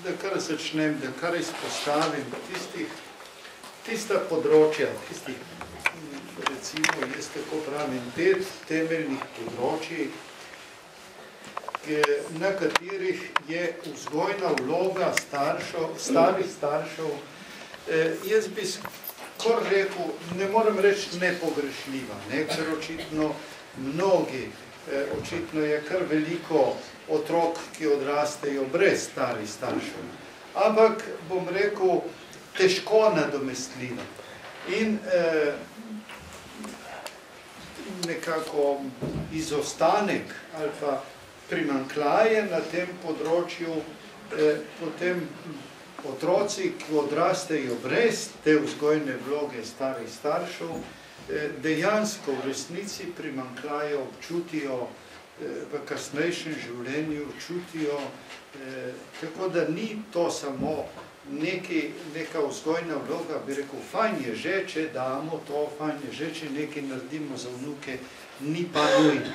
da kar začnem, da kar izpostavim tista področja, recimo, jaz tako pravim, 5 temeljnih področij, na katerih je vzgojna vloga starih staršev, jaz bi skor rekel, ne morem reči nepogrešljiva, ker očitno mnogi, očitno je kar veliko otrok, ki odrastejo brez starih staršev, ampak bom rekel, težko nadomestljiva. In nekako izostanek ali pa primanjkljaje na tem področju, potem otroci, ki odrastejo brez te vzgojne vloge starih staršev, dejansko v resnici primanjkljaje občutijo v kasnejšem življenju, čutijo, tako da ni to samo neka vzgojna vloga, bi rekel, fajn je že, če damo to, fajn je že, če nekaj naredimo za vnuke, ni pa nujno.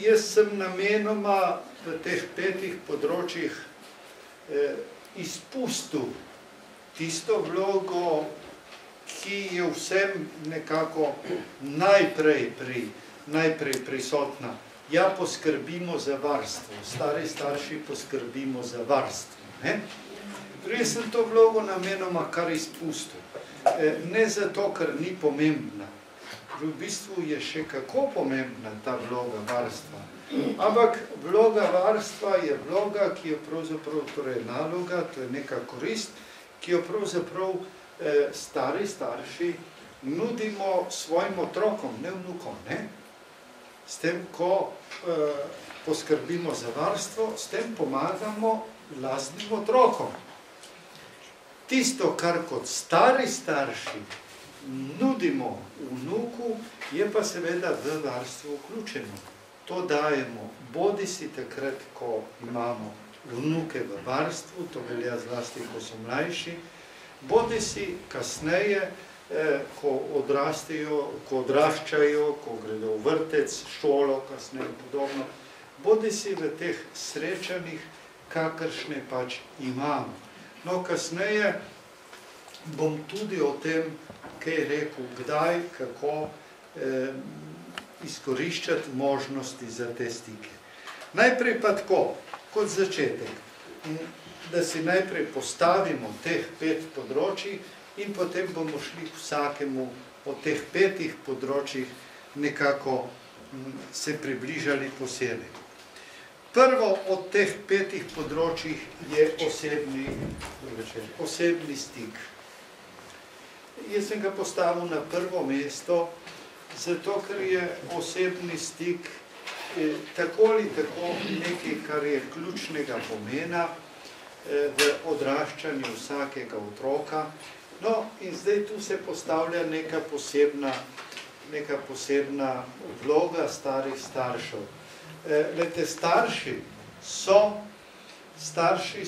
Jaz sem namenoma v teh 5 področjih izpustil tisto vlogo, ki je vsem nekako najprej prisotna. Ja, poskrbimo za varstvo, stari starši poskrbimo za varstvo. Jaz sem to vlogo namenoma kar izpustil. Ne zato, ker ni pomembna. V bistvu je še kako pomembna ta vloga varstva. Ampak vloga varstva je vloga, ki jo pravzaprav, torej naloga, to je neka korist, ki jo pravzaprav stari starši nudimo svojim otrokom, ne vnukom. S tem, ko poskrbimo za varstvo, s tem pomagamo lastnim otrokom. Tisto, kar kot stari starši nudimo vnuku, je pa seveda v varstvo vključeno. To dajemo bodisi takrat, ko imamo vnuke v varstvu, to velja zlasti, ko so mlajši, bodisi kasneje, ko odraščajo, ko gredo v vrtec, šolo, kasneje podobno, bodisi v teh srečanjih, kakršne pač imamo. No, kasneje bom tudi o tem kaj rekel, kdaj, kako izkoriščati možnosti za te stike. Najprej pa tako, kot začetek, da si najprej postavimo teh 5 področij in potem bomo šli k vsakemu od teh 5 področjih nekako se približali posebej. Prvo od teh 5 področjih je osebni stik. Jaz sem ga postavil na prvo mesto, zato ker je osebni stik tako ali tako nekaj, kar je ključnega pomena v odraščanju vsakega otroka. No, in zdaj tu se postavlja neka posebna vloga starih staršev. Glejte, starši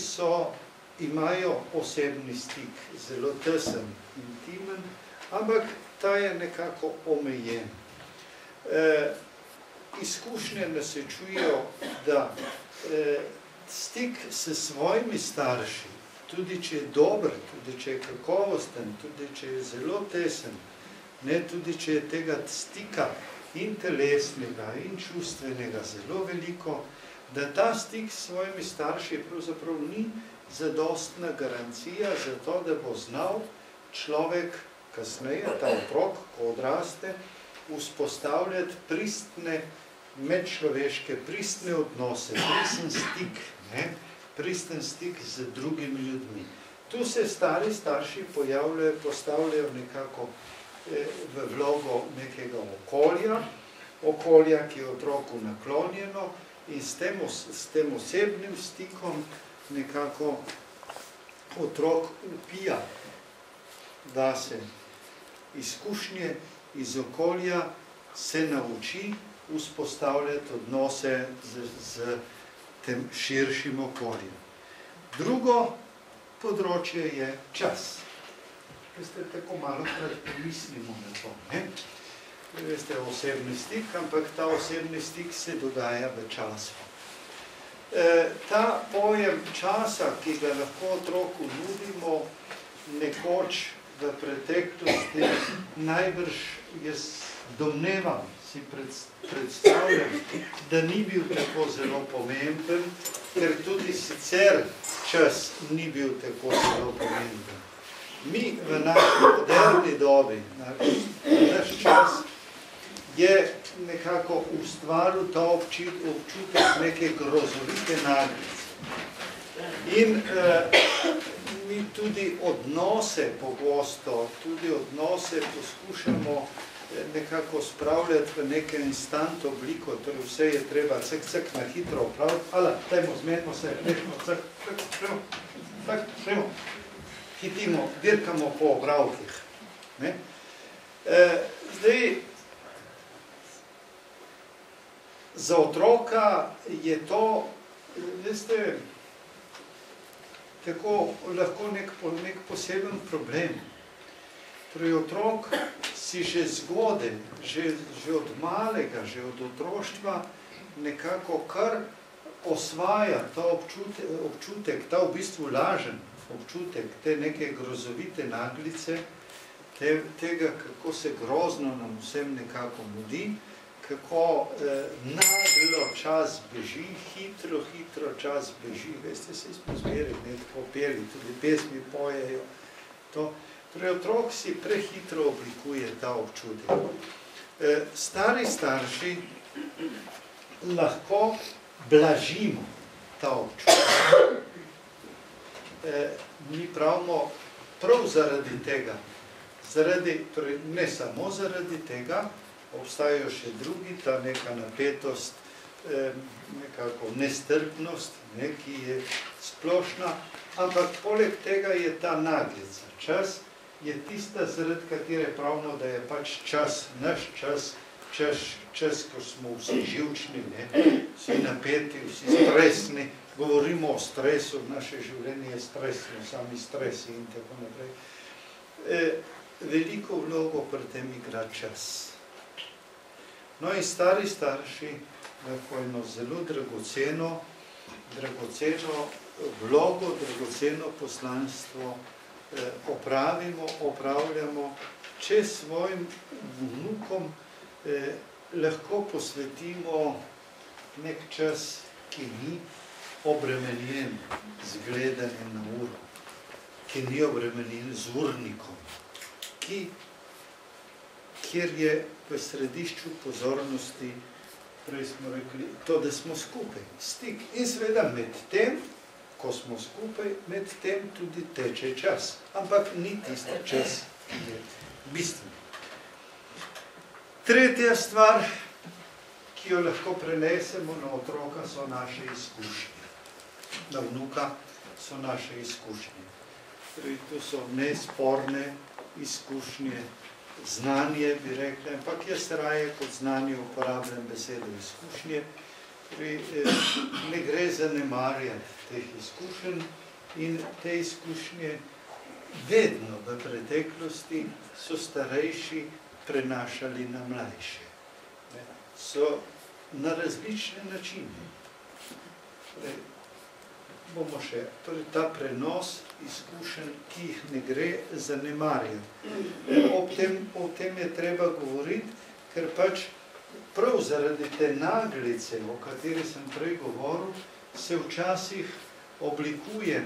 imajo osebni stik, zelo tesen, intimen, ampak ta je nekako omejen. Izkušnje nasečujejo, da stik s svojimi starši, tudi če je dober, tudi če je kakovosten, tudi če je zelo tesen, tudi če je tega stika in telesnega in čustvenega zelo veliko, da ta stik s svojimi starši pravzaprav ni zadostna garancija za to, da bo znal človek kasneje, ta otrok, ko odraste, vzpostavljati pristne medčloveške, pristne odnose, pristen stik z drugimi ljudmi. Tu se stari starši postavljajo nekako v vlogo nekega okolja, ki je otroku naklonjeno in s tem osebnim stikom nekako otrok vpija vase izkušnje iz okolja, se nauči vzpostavljati odnose z tem širšim okoljem. Drugo področje je čas. Veste, tako malokrat pomislimo na to. Veste, osebni stik, ampak ta osebni stik se dogaja v času. ta pojem časa, ki ga lahko otroku nudimo, nekoč v preteklosti, najbrž jaz domnevam, si predstavljam, da ni bil tako zelo pomemben, ker tudi sicer čas ni bil tako zelo pomemben. Mi v naši moderni dobi, naš čas, je nekako ustvaril ta občutek neke grozovite naglice. In mi tudi odnose pogosto, poskušamo nekako spravljati v neke instant obliko, torej vse je treba cek na hitro opraviti, dajmo, zmenimo se, rečemo, cek, hitimo, dirkamo po opravkih. Zdaj, za otroka je to, veste, tako lahko nek poseben problem. Torej, otrok si že zgodaj, že od malega, že od otroštva nekako kar osvaja ta občutek, ta v bistvu lažen občutek, te neke grozovite naglice, tega, kako se grozno nam vsem nekako mudi, kako naglo čas beži, hitro čas beži. Veste, se smo zmerili, tako peli, tudi pesmi pojejo. Torej, otrok si prehitro oblikuje ta občutek. Stari starši lahko blažimo ta občutek. Mi pravimo, prav zaradi tega, torej ne samo zaradi tega, obstajajo še drugi, ta neka napetost, nekako nestrpnost, ki je splošna, ampak poleg tega je ta naglica. Čas je tista, zaradi katere pravimo, da je pač čas, naš čas, ko smo vsi živčni, vsi napeti, vsi stresni, govorimo o stresu, naše življenje je stresno, sami stresi in tako naprej. Veliko vlogo pri tem igra čas. No in stari starši lahko eno zelo dragoceno vlogo, dragoceno poslanstvo opravljamo, če svojim vnukom lahko posvetimo nek čas, ki ni obremenjen z gledanjem na uro, ki ni obremenjen z urnikom, kjer je v središču pozornosti, prej smo rekli, to, da smo skupaj, stik. In seveda med tem, ko smo skupaj, med tem tudi teče čas. Ampak ni tisti čas, ki je bistven. Tretja stvar, ki jo lahko prenesemo na otroka, so naše izkušnje. Na vnuka so naše izkušnje. Torej, to so nesporne izkušnje, znanje, bi rekli, ampak jaz raje kot znanje uporabljam besedo izkušnje. Ne gre zanemarjati teh izkušenj in te izkušnje vedno v preteklosti so starejši prenašali na mlajše. So na različne načine. Bomo še, torej ta prenos izkušenj, ki jih ne gre zanemarjati. O tem je treba govoriti, ker pač prav zaradi te naglice, o kateri sem prej govoril, se včasih oblikuje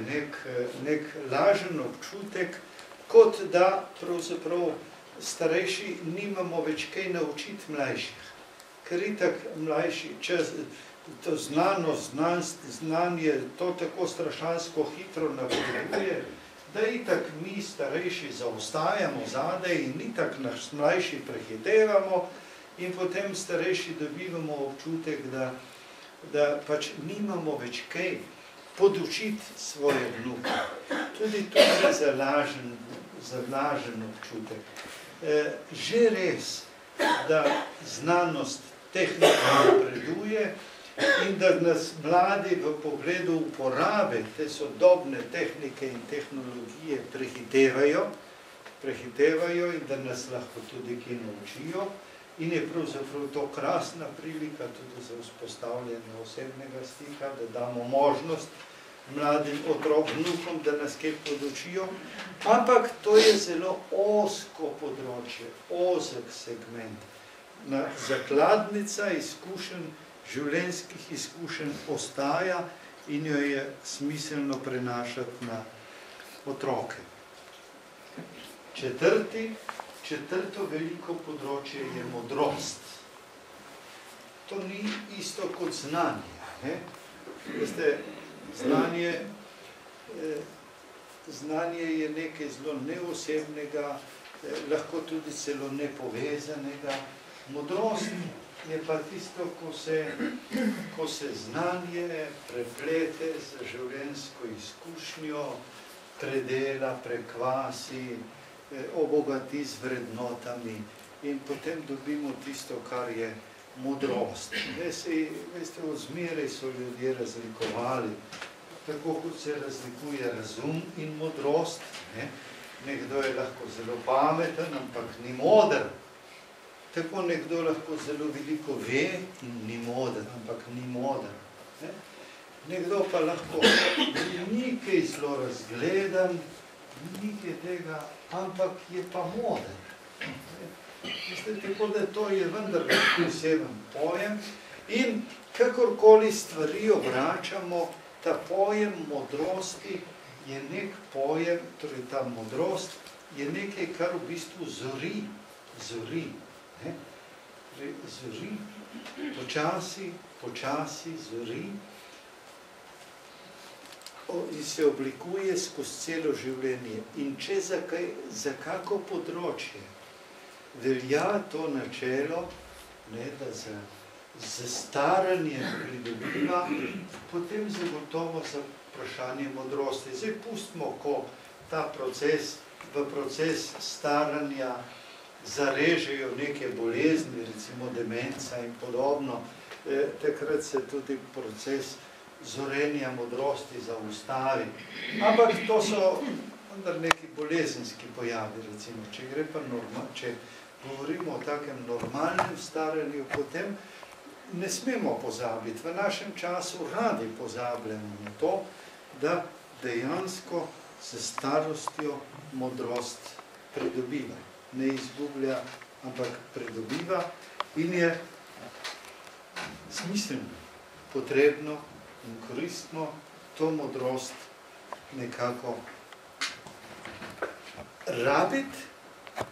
nek lažen občutek, kot da pravzaprav starejši nimamo več kaj naučiti mlajših. Ker itak mlajši čas, to znanost, znanje, to tako strašansko hitro napreduje, da itak mi starejši zaostajamo zadaj in itak nas mlajši prehitevamo in potem starejši dobivamo občutek, da pač nimamo več kaj podučiti svoje vnuke. Tudi to je za lažen občutek. Že res, da znanost tehnika napreduje in da nas mladi v pogledu uporabe te sodobne tehnike in tehnologije prehitevajo in da nas lahko tudi kaj naučijo, in je pravzaprav to krasna prilika tudi za vzpostavljanje osebnega stika, da damo možnost mladim otrok, vnukom, da nas kaj podučijo, ampak to je zelo ozko področje, ozek segment. Zakladnica izkušenj, življenjskih izkušenj ostaja in jo je smiselno prenašati na otroke. Četrto veliko področje je modrost. To ni isto kot znanje. Veste, znanje je nekaj zelo neosebnega, lahko tudi celo nepovezanega. Modrost je pa tisto, ko se znanje preplete z življenjsko izkušnjo, predela, prekvasi, obogati z vrednotami in potem dobimo tisto, kar je modrost. Veste, ozmeraj so ljudje razlikovali, tako kot se razlikuje razum in modrost. Nekdo je lahko zelo pameten, ampak ni moder. Tako nekdo lahko zelo veliko ve in ni moder, ampak ni moder. Nekdo pa lahko ni kaj zelo razgledan, ni kaj tega, ampak je pa moder. Tako da to je vendar poseben pojem in kakorkoli stvari obračamo, ta pojem modrosti je nek pojem, torej ta modrost je nekaj, kar v bistvu zori, zori, počasi zori in se oblikuje skozi celo življenje. In če za kako področje velja to načelo, da z staranjem pridobiva, potem zagotovo za vprašanje modrosti. Zdaj pustimo, ko ta proces, v proces staranja zarežejo neke bolezni, recimo demenca in podobno, takrat se tudi proces zorenja modrosti zaustavi. Ampak to so vendar neki bolezenski pojavi, recimo. Če govorimo o takem normalnem staranju, potem ne smemo pozabiti. V našem času radi pozabljamo na to, da dejansko s starostjo modrost pridobiva. Ne izgublja, ampak pridobiva in je smiselno, potrebno in koristno to modrost nekako rabiti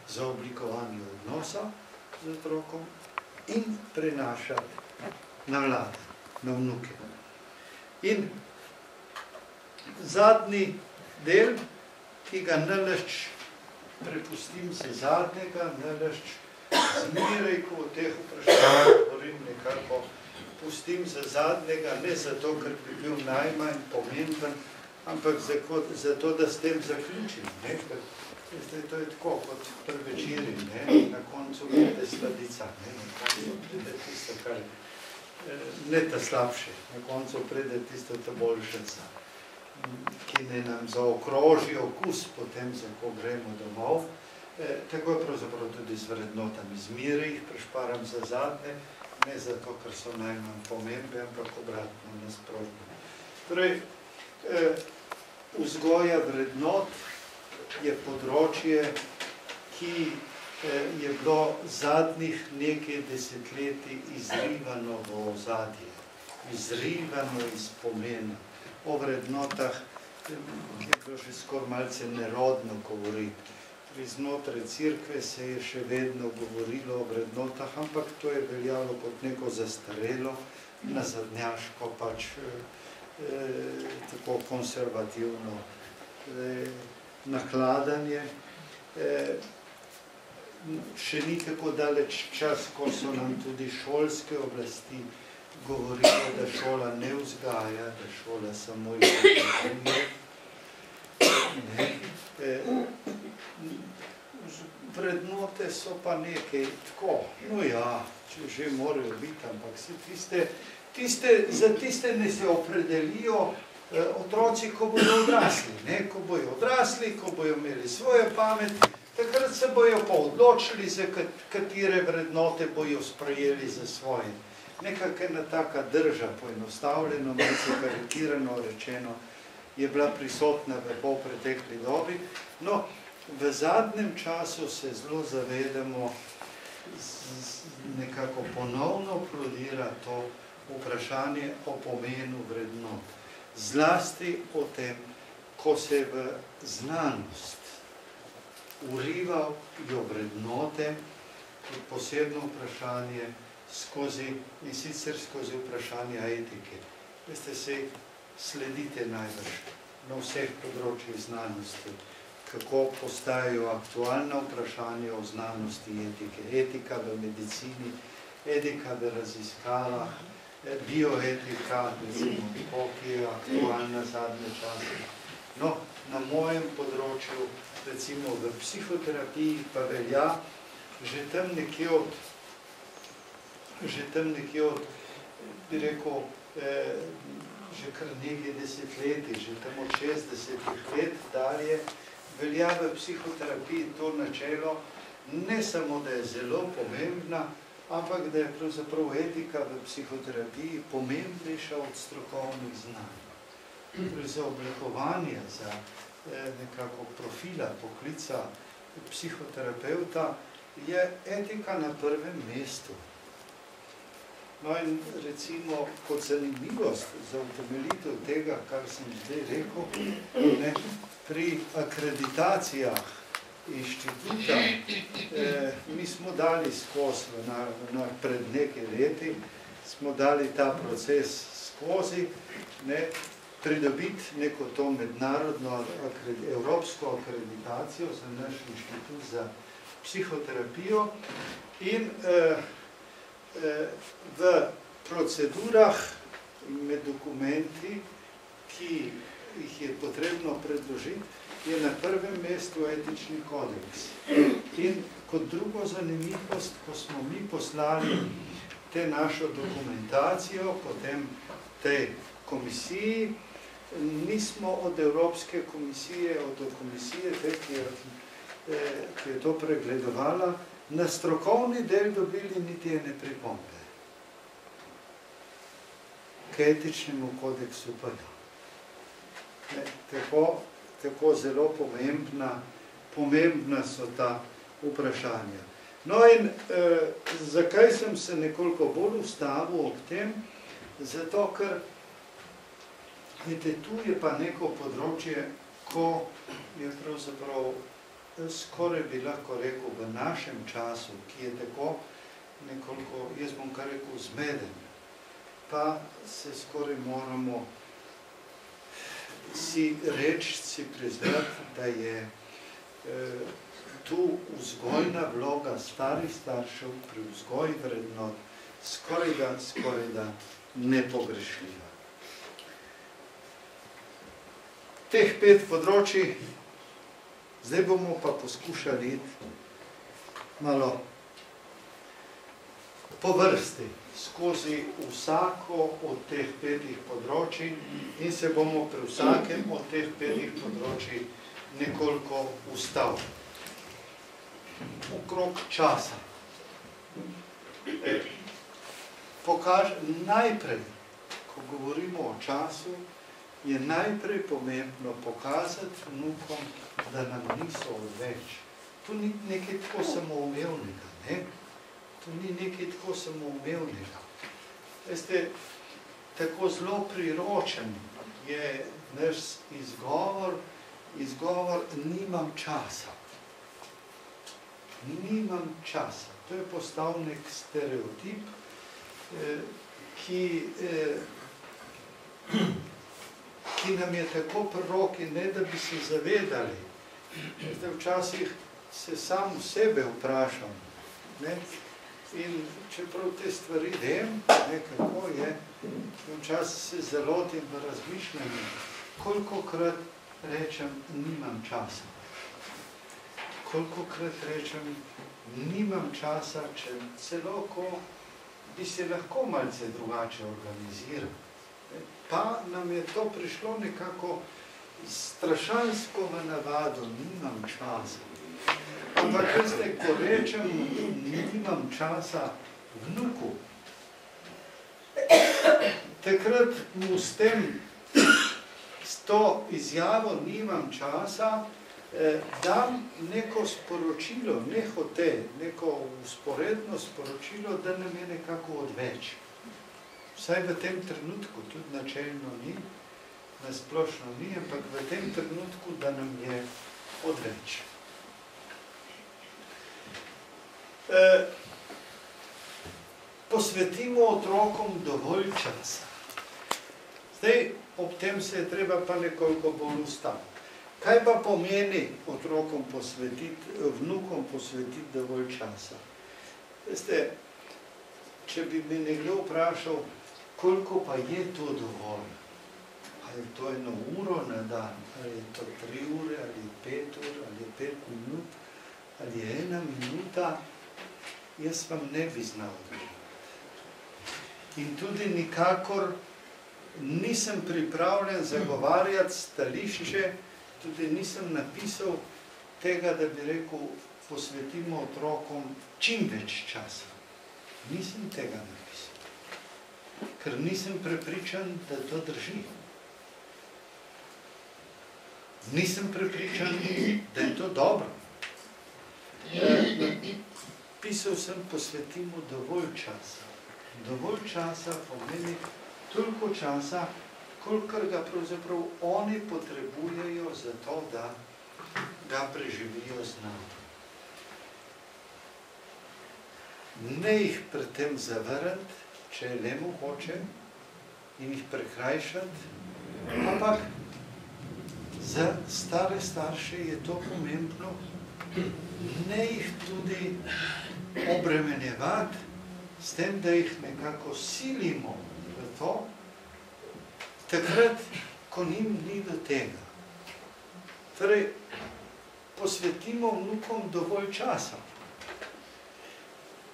za oblikovanje odnosa z otrokom in prenašati na mlade, na vnuke. In zadnji del, ki ga nalašč prepustim se zadnjega, nalašč zmeraj, ko o teh vprašanjih govorim nekako, pustim za zadnjega, ne zato, ker bi bil najmanj pomemben, ampak zato, da s tem zaključim. To je tako, kot pri večeri, na koncu pride sladica, na koncu pride tisto, kar ne ta slabše, na koncu pride tisto ta boljšaca, ki ne nam zaokroži okus potem, za ko gremo domov. Tako je pravzaprav tudi z vrednotami. Zmeraj jih prešparam za zadnje, ne zato, ker so najmanj pomembne, ampak obratno nasprotno. Torej, vzgoja vrednot je področje, ki je bilo zadnjih nekaj desetletij izrivano v ozadje, izrivano iz pomena. O vrednotah je bilo že skoraj malce nerodno govoriti. Znotraj cerkve se je še vedno govorilo o vrednotah, ampak to je veljalo kot neko zastarelo, nazadnjaško, pač tako konservativno nakladanje. Še ni tako daleč čas, ko so nam tudi šolske oblasti govorilo, da šola ne vzgaja, da šola samo izobražuje. Vrednote so pa nekaj tako, no ja, če že morajo biti, ampak za tiste ne se opredelijo otroci, ko bodo odrasli, ko bojo imeli svojo pamet, Takrat se bojo pa odločili, za katere vrednote bojo sprejeli za svoje. Nekako ena taka drža, poenostavljeno, malce karikirano rečeno, je bila prisotna v polpretekli dobi. No, v zadnjem času se zelo zavedamo, nekako ponovno plodira to vprašanje o pomenu vrednot. Zlasti o tem, ko se v znanost urivajo vrednote, posebno vprašanje in sicer skozi vprašanje etike. Veste, se sledite najbrž na vseh področjih znanosti, kako postajajo aktualna vprašanja o znanosti etike. Etika v medicini, etika v raziskavah, bioetika, recimo, ki je aktualna zadnje čase. No, na mojem področju, recimo v psihoterapiji, pa velja že tam nekje od, bi rekel, že kar nekaj desetletij, že tam od 60 let dalje, velja v psihoterapiji to načelo, ne samo, da je zelo pomembna, ampak da je pravzaprav etika v psihoterapiji pomembnejša od strokovnih znanj. Za oblikovanje, za nekako profila, poklica psihoterapeuta je etika na prvem mestu. No in recimo kot zanimivost za utemeljitev tega, kar sem zdaj rekel, pri akreditacijah inštituta mi smo dali skozi, pred nekaj leti, smo dali ta proces skozi, pridobiti neko to mednarodno evropsko akreditacijo za naš inštitut za psihoterapijo in v procedurah med dokumenti, ki jih je potrebno predložiti, je na prvem mestu etični kodeks. In kot drugo zanimivost, ko smo mi poslali te našo dokumentacijo, potem tej komisiji, nismo od Evropske komisije, od komisije, ki je to pregledovala, na strokovni del dobili niti ene pripombe. K etičnemu kodeksu pa da. Tako zelo pomembna so ta vprašanja. No in zakaj sem se nekoliko bolj ustavil ob tem? Zato, ker tu je pa neko področje, ko je pravzaprav skoraj bi lahko rekel v našem času, ki je tako nekoliko, jaz bom kar rekel, zmeden, pa se skoraj moramo si reči, si priznati, da je tu vzgojna vloga starih staršev pri vzgoji vrednot skoraj da nepogrešljiva. Teh 5 področij, zdaj bomo pa poskušali iti malo po vrsti skozi vsako od teh 5 področij in se bomo pri vsakem od teh 5 področij nekoliko ustavili. Okrog časa. Najprej, ko govorimo o času, je najprej pomembno pokazati vnukom, da nam niso odveč. To ni nekaj tako samoumevnega, ne? To ni nekaj tako samoumevnega. Veste, tako zelo priročen je naš izgovor nimam časa. Nimam časa. To je postal nek stereotip, ki nam je tako pri roki, ne da bi se zavedali. Včasih se sam sebe vprašam. In čeprav te stvari vem, kako je, včasih se zalotim v razmišljanju, kolikokrat rečem, nimam časa. Kolikokrat rečem, nimam časa, če celo ko bi se lahko malce drugače organiziral. Pa nam je to prišlo nekako strašansko v navado, nimam časa. Ampak, veste, ko rečem, nimam časa vnuku, takrat mu s to izjavo nimam časa, dam neko sporočilo, neko usporedno sporočilo, da nam je nekako odveč. Vsaj v tem trenutku, tudi načelno ni, nasplošno ni, ampak v tem trenutku, da nam je odveč. Posvetimo otrokom dovolj časa. Zdaj, ob tem se je treba pa nekoliko bolj ustaviti. Kaj pa pomeni otrokom vnukom posvetiti dovolj časa? Veste, če bi me nekdo vprašal, koliko pa je to dovolj? Ali je to 1 uro na dan, ali je to 3 ure, ali 5 ur, ali 5 minut, ali je 1 minuta, jaz vam ne bi znal odgovoriti. In tudi nikakor nisem pripravljen zagovarjati stališče, tudi nisem napisal tega, da bi rekel, posvetimo otrokom čim več časa. Nisem tega napisal, ker nisem prepričan, da to drži. Nisem prepričan, da je to dobro. Pisal sem, posvetimo dovolj časa. Dovolj časa pomeni toliko časa, kolikor ga pravzaprav oni potrebujejo za to, da ga preživijo z nami. Ne jih pri tem zavrniti, če je le mogoče, in jih prekrajšati, ampak za stare starše je to pomembno, ne jih tudi obremenjevati s tem, da jih nekako silimo v to, takrat, ko njim ni do tega. Torej, posvetimo vnukom dovolj časa.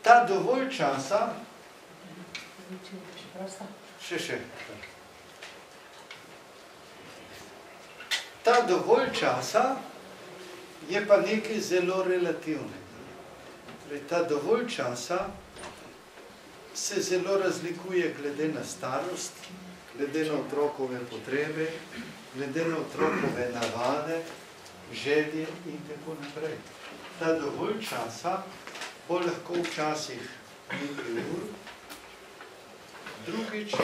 Ta dovolj časa... Še. Ta dovolj časa je pa nekaj zelo relativnega. Torej, ta dovolj časa se zelo razlikuje glede na starost, glede na otrokove potrebe, glede na otrokove navade, želje in tako naprej. Ta dovolj časa bo lahko včasih nekaj ur, drugič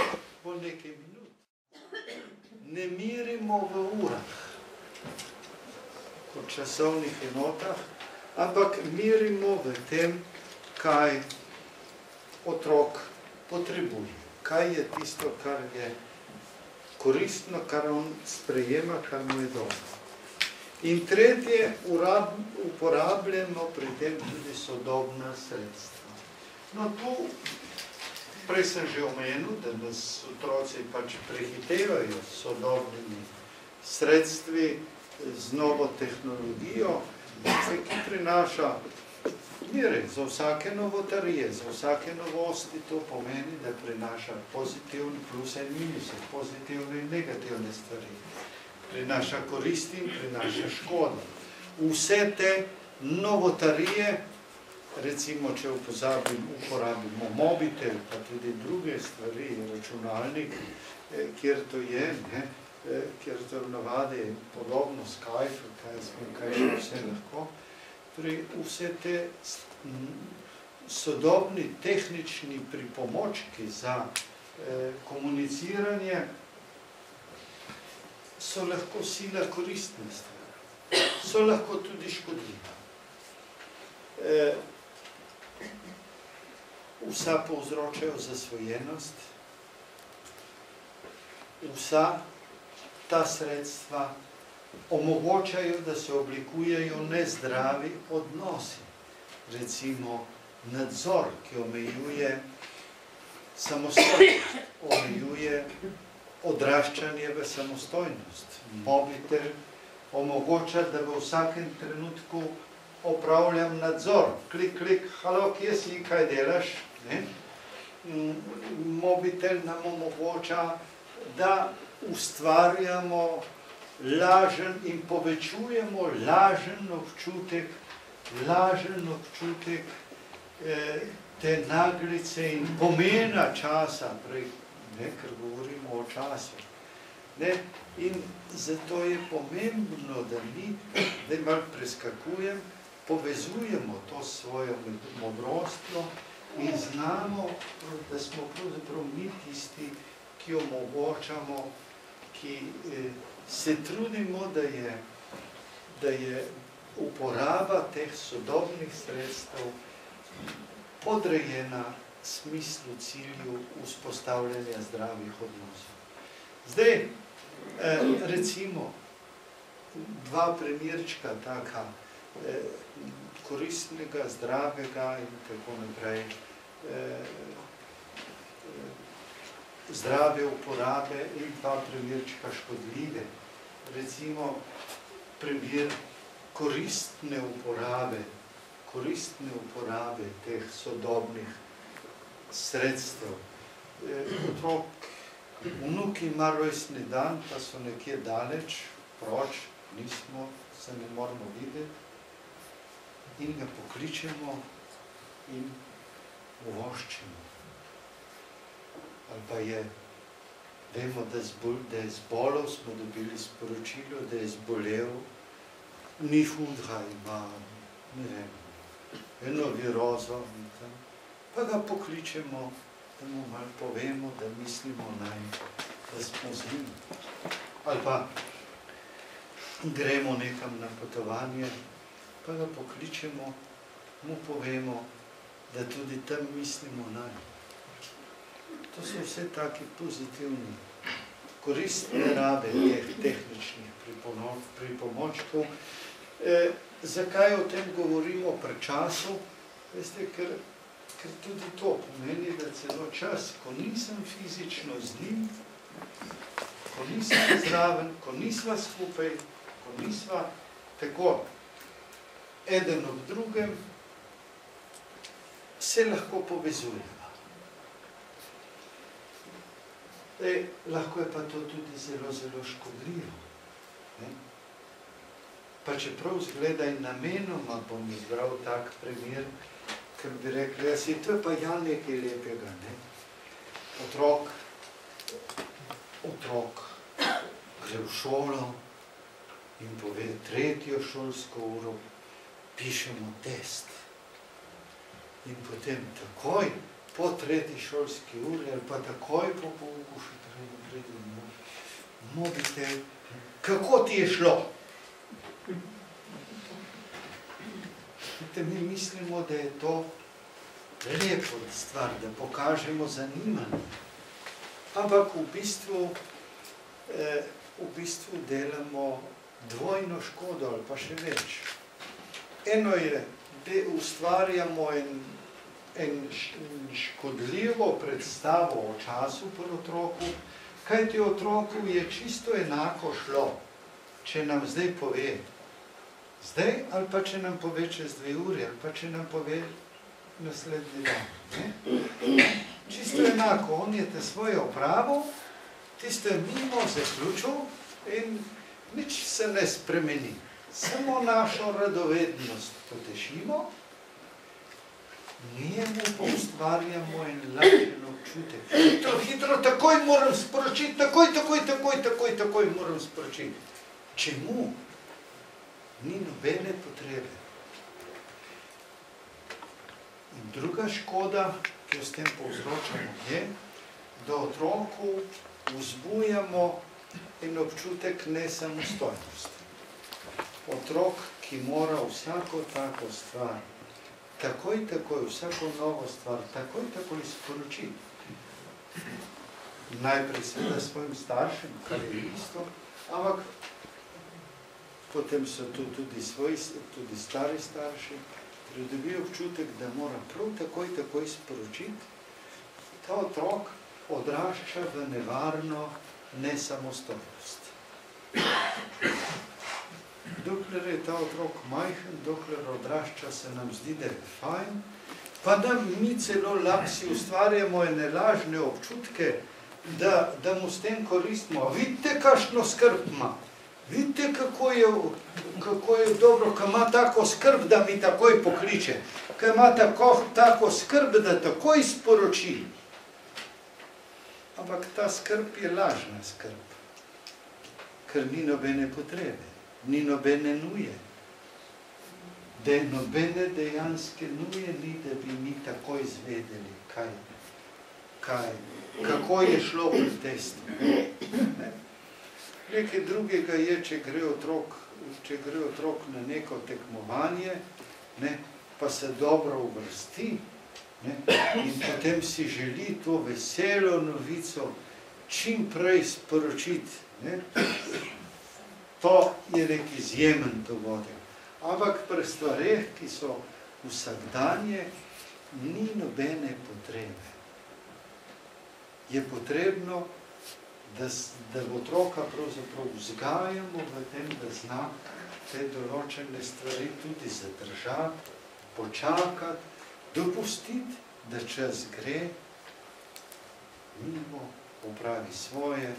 bo nekaj minut. Ne merimo v urah, kot časovnih enotah, ampak merimo v tem, kaj otrok potrebuje. Kaj je tisto, kar je koristno, kar on sprejema, kar mu je dobro. In tretje, uporabljamo pri tem tudi sodobna sredstva. No, tu, prej sem že omenil, da nas otroci pač prehitevajo s sodobnimi sredstvi, z novo tehnologijo, ki prinaša mire za vsake novotarije, za vsake novosti. To pomeni, da prinaša pozitivne pluse in minuse, pozitivne in negativne stvari. Prinaša koristi in prinaša škodo. Vse te novotarije, recimo, če uporabimo mobitel, pa tudi druge stvari, računalnik, kjer to je, kjer to navadi podobno Skype, kaj še vse lahko. Torej, vse te sodobni tehnični pripomočki za komuniciranje so lahko sila koristne stvari, so lahko tudi škodljive. Vsa povzročajo zasvojenost, vsa ta sredstva omogočajo, da se oblikujejo nezdravi odnosi. Recimo nadzor, ki omejuje samostojnost, omejuje odraščanje v samostojnost. Mobitel omogoča, da v vsakem trenutku opravljam nadzor. Klik, klik, halo, kje si, kaj delaš? Mobitel nam omogoča, da ustvarjamo lažen in povečujemo lažen občutek lažen občutek te naglice in pomena časa, prej, ne, ker govorimo o času. Ne? In zato je pomembno, da mi, da malo preskakujem, povezujemo to svojo modrostjo in znamo, da smo pravzaprav mi tisti, ki omogočamo, ki se trudimo, da je uporaba teh sodobnih sredstev podrejena smislu, cilju vzpostavljanja zdravih odnosov. Zdaj, recimo, dva primerčka taka, koristnega, zdravega in tako naprej, zdrave uporabe in dva primerčka škodljive. Recimo, primer koristne uporabe teh sodobnih sredstev. Otrok, vnuki ima rojstni dan, pa so nekje daleč, proč, nismo, se ne moramo videti, in ga pokličemo in uvoščimo. Ali pa je, vemo, da je zbolel, smo dobili sporočilo, da je zbolel, ni hudra, ima, ne vem, eno virozo, pa ga pokličemo, da mu malo povemo, da mislimo naj, da smo z njim. Ali pa gremo nekam na potovanje, pa ga pokličemo, mu povemo, da tudi tam mislimo naj. To so vse taki pozitivni, koristne rabe teh tehničnih pripomočkov. Zakaj o tem govorimo pri času? Veste, ker tudi to pomeni, da celo čas, ko nisem fizično z njim, ko nisem zraven, ko nisva skupaj, ko nisva tako eden ob drugem, se lahko povezujeva. Lahko je pa to tudi zelo, zelo škodljivo. Pa čeprav zgledaj namenoma bom izbral tak primer, ker bi rekli, to je pa ja nekaj lepega. Otrok gre v šolo in pove 3. šolsko uro, pišemo test. In potem takoj, po 3. šolski uri, ali pa takoj po pouku še predi mobitel, kako ti je šlo? Mi mislimo, da je to lepo stvar, da pokažemo zanimanje. Ampak v bistvu delamo dvojno škodo ali pa še več. Eno je, da ustvarjamo en škodljivo predstavo o času pri otroku, kajti otroku je čisto enako šlo, če nam zdaj pove, zdaj ali pa če nam pove čez 2 uri, ali pa če nam pove naslednji dan. Čisto enako, on je te svoje opravil, tiste mimo zaključil in nič se ne spremeni. Samo našo radovednost potešimo, njemu pa ustvarjamo en lažen občutek. Hitro, takoj moram sporočiti, takoj moram sporočiti. Čemu? Ni nobene potrebe. In druga škoda, ki jo s tem povzročamo, je, da otroku vzbujamo en občutek nesamostojnosti. Otrok, ki mora vsako tako stvar, takoj, vsako novo stvar, takoj sporočiti. Najprej seveda svojim staršem, kar je isto, ampak potem so tu tudi stari starši, pridobijo občutek, da mora prav takoj sporočiti. Ta otrok odrašča v nevarno nesamostojnost. Dokler je ta otrok majhen, dokler odrašča, se nam zdi, da je fajn, pa nam mi celo si ustvarjamo ene lažne občutke, da mu s tem koristimo. Vidite, kakšno skrb ima. Vidite, kako je dobro, ko ima tako skrb, da mi takoj pokliče, ko ima tako skrb, da takoj sporoči. Ampak ta skrb je lažna skrb, ker ni nobene potrebe, ni nobene nuje. Nobene dejanske nuje ni, da bi mi takoj izvedeli, kako je šlo pri testu. Nekaj drugega je, če gre otrok na neko tekmovanje, pa se dobro uvrsti, in potem si želi to veselo novico čim prej sporočiti. To je nek izjemen dogodek. Ampak pri stvareh, ki so vsakdanje, ni nobene potrebe. Je potrebno, da otroka pravzaprav vzgajamo v tem, da zna te določene stvari tudi zadržati, počakati, dopustiti, da čas gre, mimo, opravi svoje.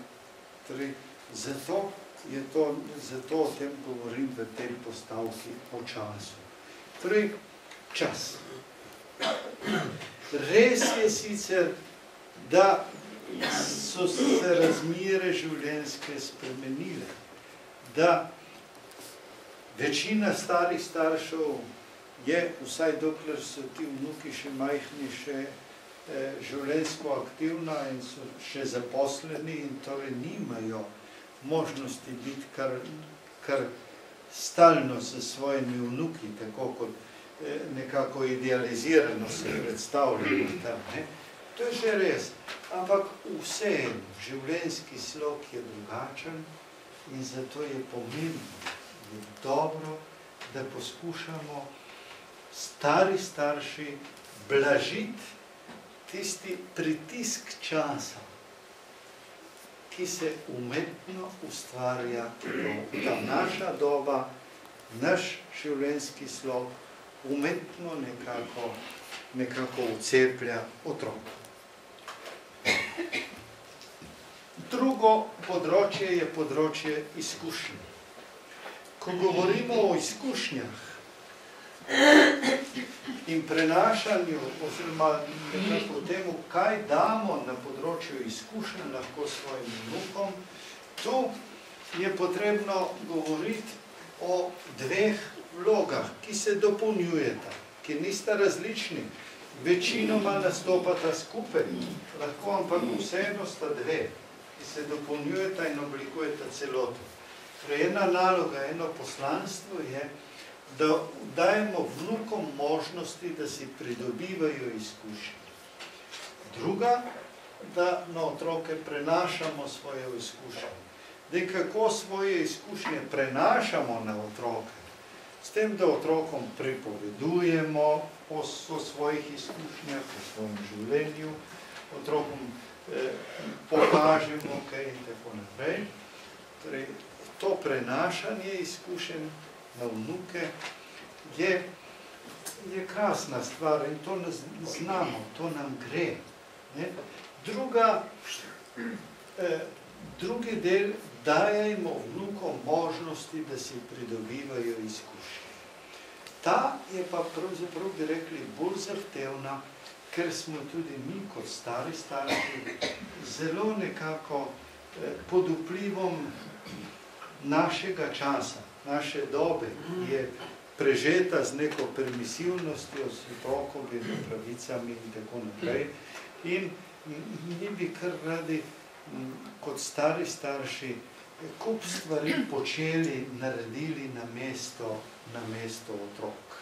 Torej, zato o tem govorim v tej postavki o času. Torej, čas. Res je sicer, da so se razmere življenjske spremenile, da večina starih staršev je, vsaj dokler so ti vnuki še majhni, še življenjsko aktivna in so še zaposleni in torej nimajo možnosti biti kar stalno s svojimi vnuki, tako kot nekako idealizirano se predstavljamo tam. To je že res, ampak vseeno, življenjski slog je drugačen in zato je pomembno, je dobro, da poskušamo stari starši blažiti tisti pritisk časa, ki se umetno ustvarja, ta naša doba, naš življenjski slog umetno nekako vceplja otrok. Drugo področje je področje izkušnje. Ko govorimo o izkušnjah in prenašanju, oziroma nekako temu, kaj damo na področju izkušenj lahko svojim vnukom, tu je potrebno govoriti o dveh vlogah, ki se dopolnjujeta, ki nista različni, večinoma nastopata skupaj, lahko ampak vseeno sta dve, ki se dopolnjujeta in oblikujeta celoto. Torej, ena naloga, eno poslanstvo je, da dajemo vnukom možnosti, da si pridobivajo izkušnje. Druga, da na otroke prenašamo svoje izkušnje. Da kako svoje izkušnje prenašamo na otroke, s tem, da otrokom pripovedujemo o svojih izkušnjah, o svojem življenju, otrokom pokažemo kaj in tako naprej. Torej, to prenašanje izkušenj na vnuke je krasna stvar in to znamo, to nam gre. Drugi del, dajemo vnukom možnosti, da si pridobivajo izkušnje. Ta je pa pravzaprav, bi rekli, bolj zahtevna, ker smo tudi mi kot stari starši zelo nekako pod vplivom našega časa, naše dobe, je prežeta z neko permisivnostjo, s otrokovimi pravicami in tako naprej. In mi bi kar radi kot stari starši kup stvari počeli, naredili na mesto otrok.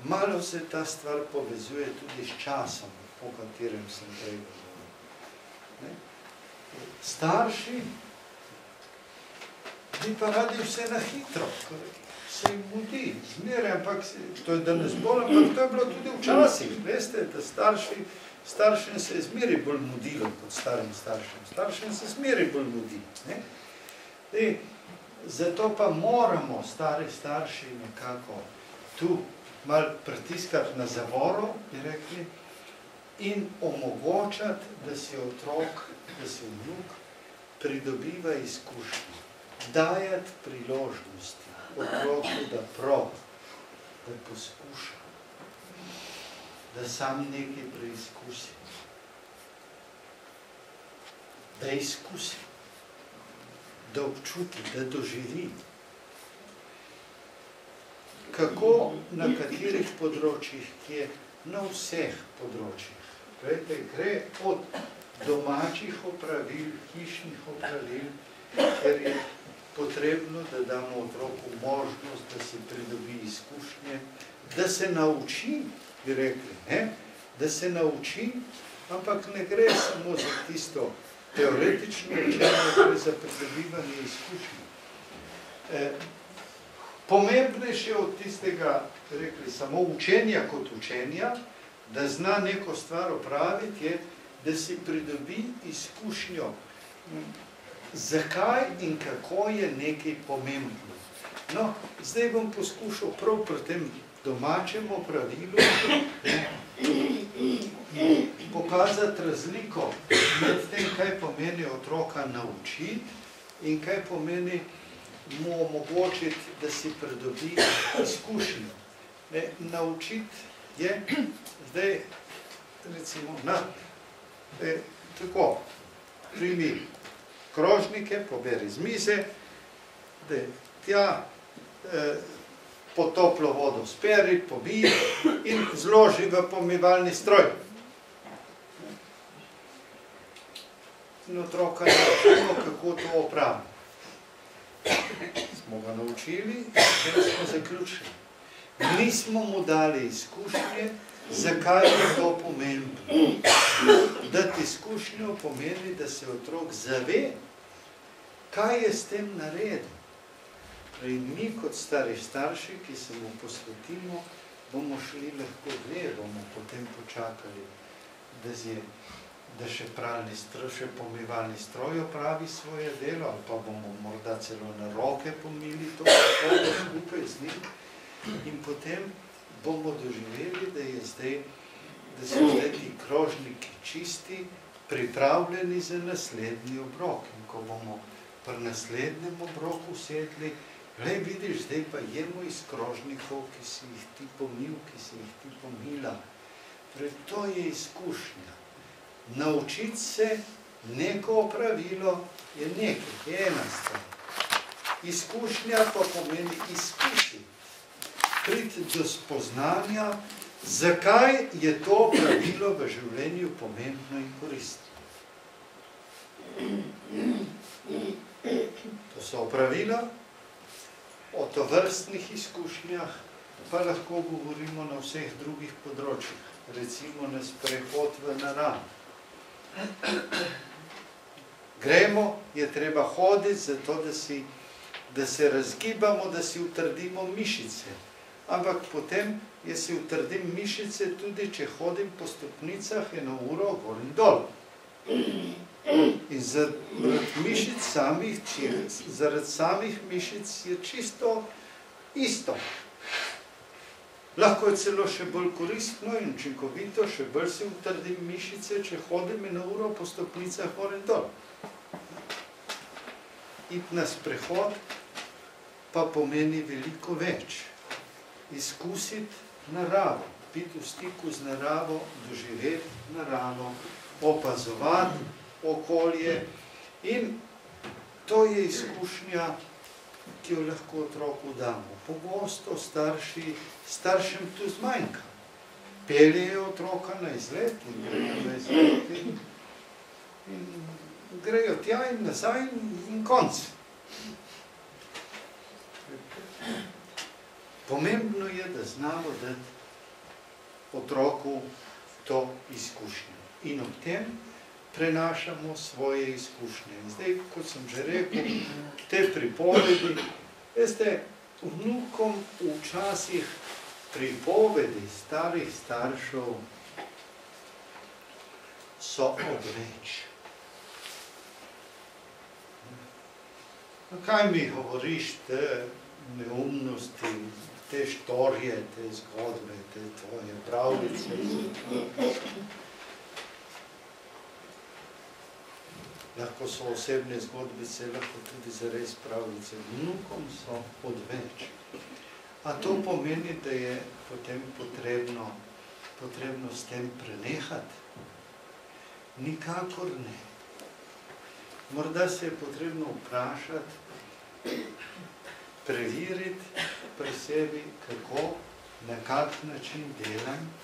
Malo se ta stvar povezuje tudi s časom, o katerem sem prej govoril. Starši bi pa radi vse na hitro, se jim mudi, zmeraj, ampak to je danes bolj, ampak to je bilo tudi včasih, veste, da staršem se je zmeraj bolj mudilo kot starim staršem. Staršem se zmeraj bolj mudi. Zato pa moramo stari starši nekako tu malo pritiskati na zavoro, bi rekli, in omogočati, da si otrok, da si vnuk pridobiva izkušnje. dajati priložnosti otroku, da proba, da poskuša, da sam nekaj preizkusi, da izkusi, da občuti, da doživi. Kako, na katerih področjih, kje, na vseh področjih. Gre od domačih opravil, hišnih opravil, ker je potrebno, da damo otroku možnost, da se pridobi izkušnje, da se nauči, bi rekli, ne? Da se nauči, ampak ne gre samo za tisto teoretično učenje, gre za pridobivanje izkušnje. Pomembnejše od tistega, rekli, samo učenja kot učenja, da zna neko stvar opraviti, je, da si pridobi izkušnjo, zakaj in kako je nekaj pomembno. No, zdaj bom poskušal prav pri tem domačem opravilu pokazati razliko med tem, kaj pomeni otroka naučiti in kaj pomeni mu omogočiti, da si pridobi izkušnjo. Naučiti je, zdaj, recimo, tako, primi krožnike, poberi z mize, da tja pod toplo vodo speri, pobij in zloži v pomivalni stroj. In otroka naučimo, kako to opravi. Smo ga naučili, da smo zaključili. Nismo mu dali izkušnje, zakaj je to pomembno. Dati izkušnjo pomeni, da se otrok zave, kaj je s tem naredil. In mi kot stari starši, ki se mu posvetimo, bomo šli lahko dlje, bomo potem počakali, da še pralni stroj, še pomivalni stroj opravi svoje delo, ali pa bomo morda celo na roke pomili to, skupaj z njim. In potem bomo doživeli, da so zdaj ti krožniki čisti, pripravljeni za naslednji obrok. In ko bomo pri naslednjem obroku sedli, glej, vidiš, zdaj pa jemo iz krožnikov, ki si jih ti pomil, ki si jih ti pomila. Torej, to je izkušnja. Naučiti se neko opravilo je nekaj, je ena stvar. Izkušnja pa pomeni izkusiti. Priti do spoznanja, zakaj je to pravilo v življenju pomembno in koristno. To so opravila, o tovrstnih izkušnjah pa lahko govorimo na vseh drugih področjih. Recimo na sprehod v naravo. Gremo, je treba hoditi, zato da se razgibamo, da si utrdimo mišice. Ampak potem si utrdim mišice tudi, če hodim po stopnicah 1 uro gor in dol. In zaradi samih mišic je čisto isto. Lahko je celo še bolj koristno in učinkovito, še bolj si utrdim mišice, če hodim 1 uro po stopnicah gor in dol. Iti na sprehod pa pomeni veliko več. Izkusiti naravo, biti v stiku z naravo, doživeti naravo, opazovati okolje. In to je izkušnja, ki jo lahko otroku damo. Pogosto staršem tu zmanjka. Peljejo otroka na izlet in grejo na izlet in grejo tja in nazaj in konc. Pomembno je, da znamo dati otroku to izkušnjo. In ob tem prenašamo svoje izkušnje. In zdaj, kot sem že rekel, te pripovedi, veste, vnukom včasih pripovedi starih staršev so odveč. Kaj mi govoriš, te neumnosti, te štorije, te zgodbe, te tvoje pravljice? lahko so osebne zgodbice, lahko tudi zares pravljice. Vnukom so odveč. A to pomeni, da je potem potrebno s tem prenehati? Nikakor ne. Morda se je potrebno vprašati, preveriti pri sebi, kako, na kak način delam.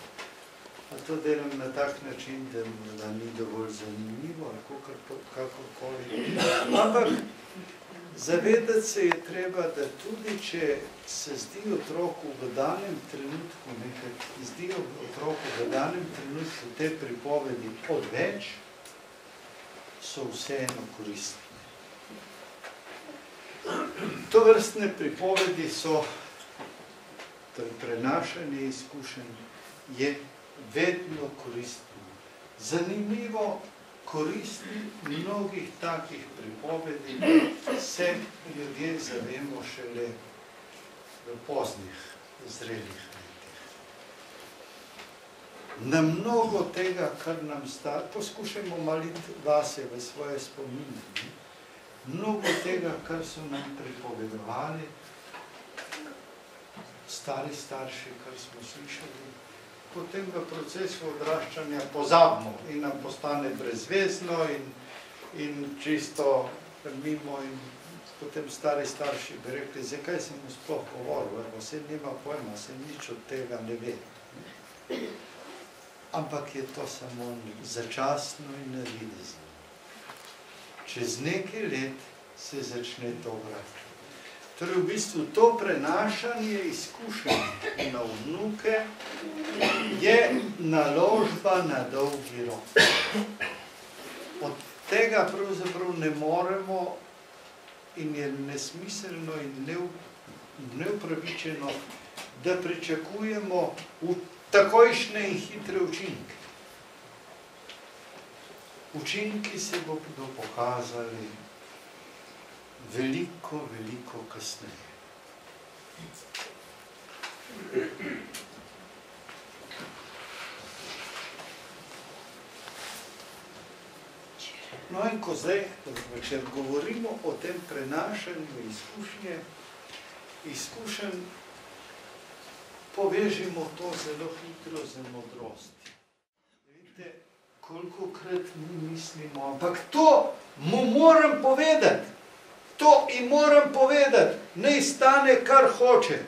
A to delam na tak način, da morda ni dovolj zanimivo, ali kakorkoli. Ampak zavedati se je treba, da tudi če se zdi otroku v danem trenutku nekaj, zdijo otroku v danem trenutku te pripovedi odveč, so vseeno koristne. Tovrstne pripovedi so, torej prenašanje izkušenj, je vedno koristno. Zanimivo, koristni mnogih takih pripovedi se ljudje zavemo šele v poznih, zrelih letih. Na mnogo tega, kar nam sta, poskušajmo maliti vase v svoje spomine. Mnogo tega, kar so nam pripovedovali stari starši, kar smo slišali, potem v procesu odraščanja pozabimo in nam postane brezvezno in čisto mimo in potem stari starši bi rekli, zakaj sem mu sploh govoril, vse nima pojma, se nič od tega ne ve. Ampak je to samo začasno in navidezno. Čez nekaj let se začne to vračati. Torej v bistvu to prenašanje izkušenj na vnuke je naložba na dolgi rok. Od tega pravzaprav ne moremo in je nesmiselno in neupravičeno, da pričakujemo takojšnje in hitre učinke. Učinki se bodo pokazali veliko, veliko kasneje. No in ko zdaj, če govorimo o tem prenašanju izkušenj, povežimo to zelo hitro z modrosti. Vidite, kolikokrat mi mislimo, ampak to mu moram povedati. To in moram povedati, naj stane, kar hoče.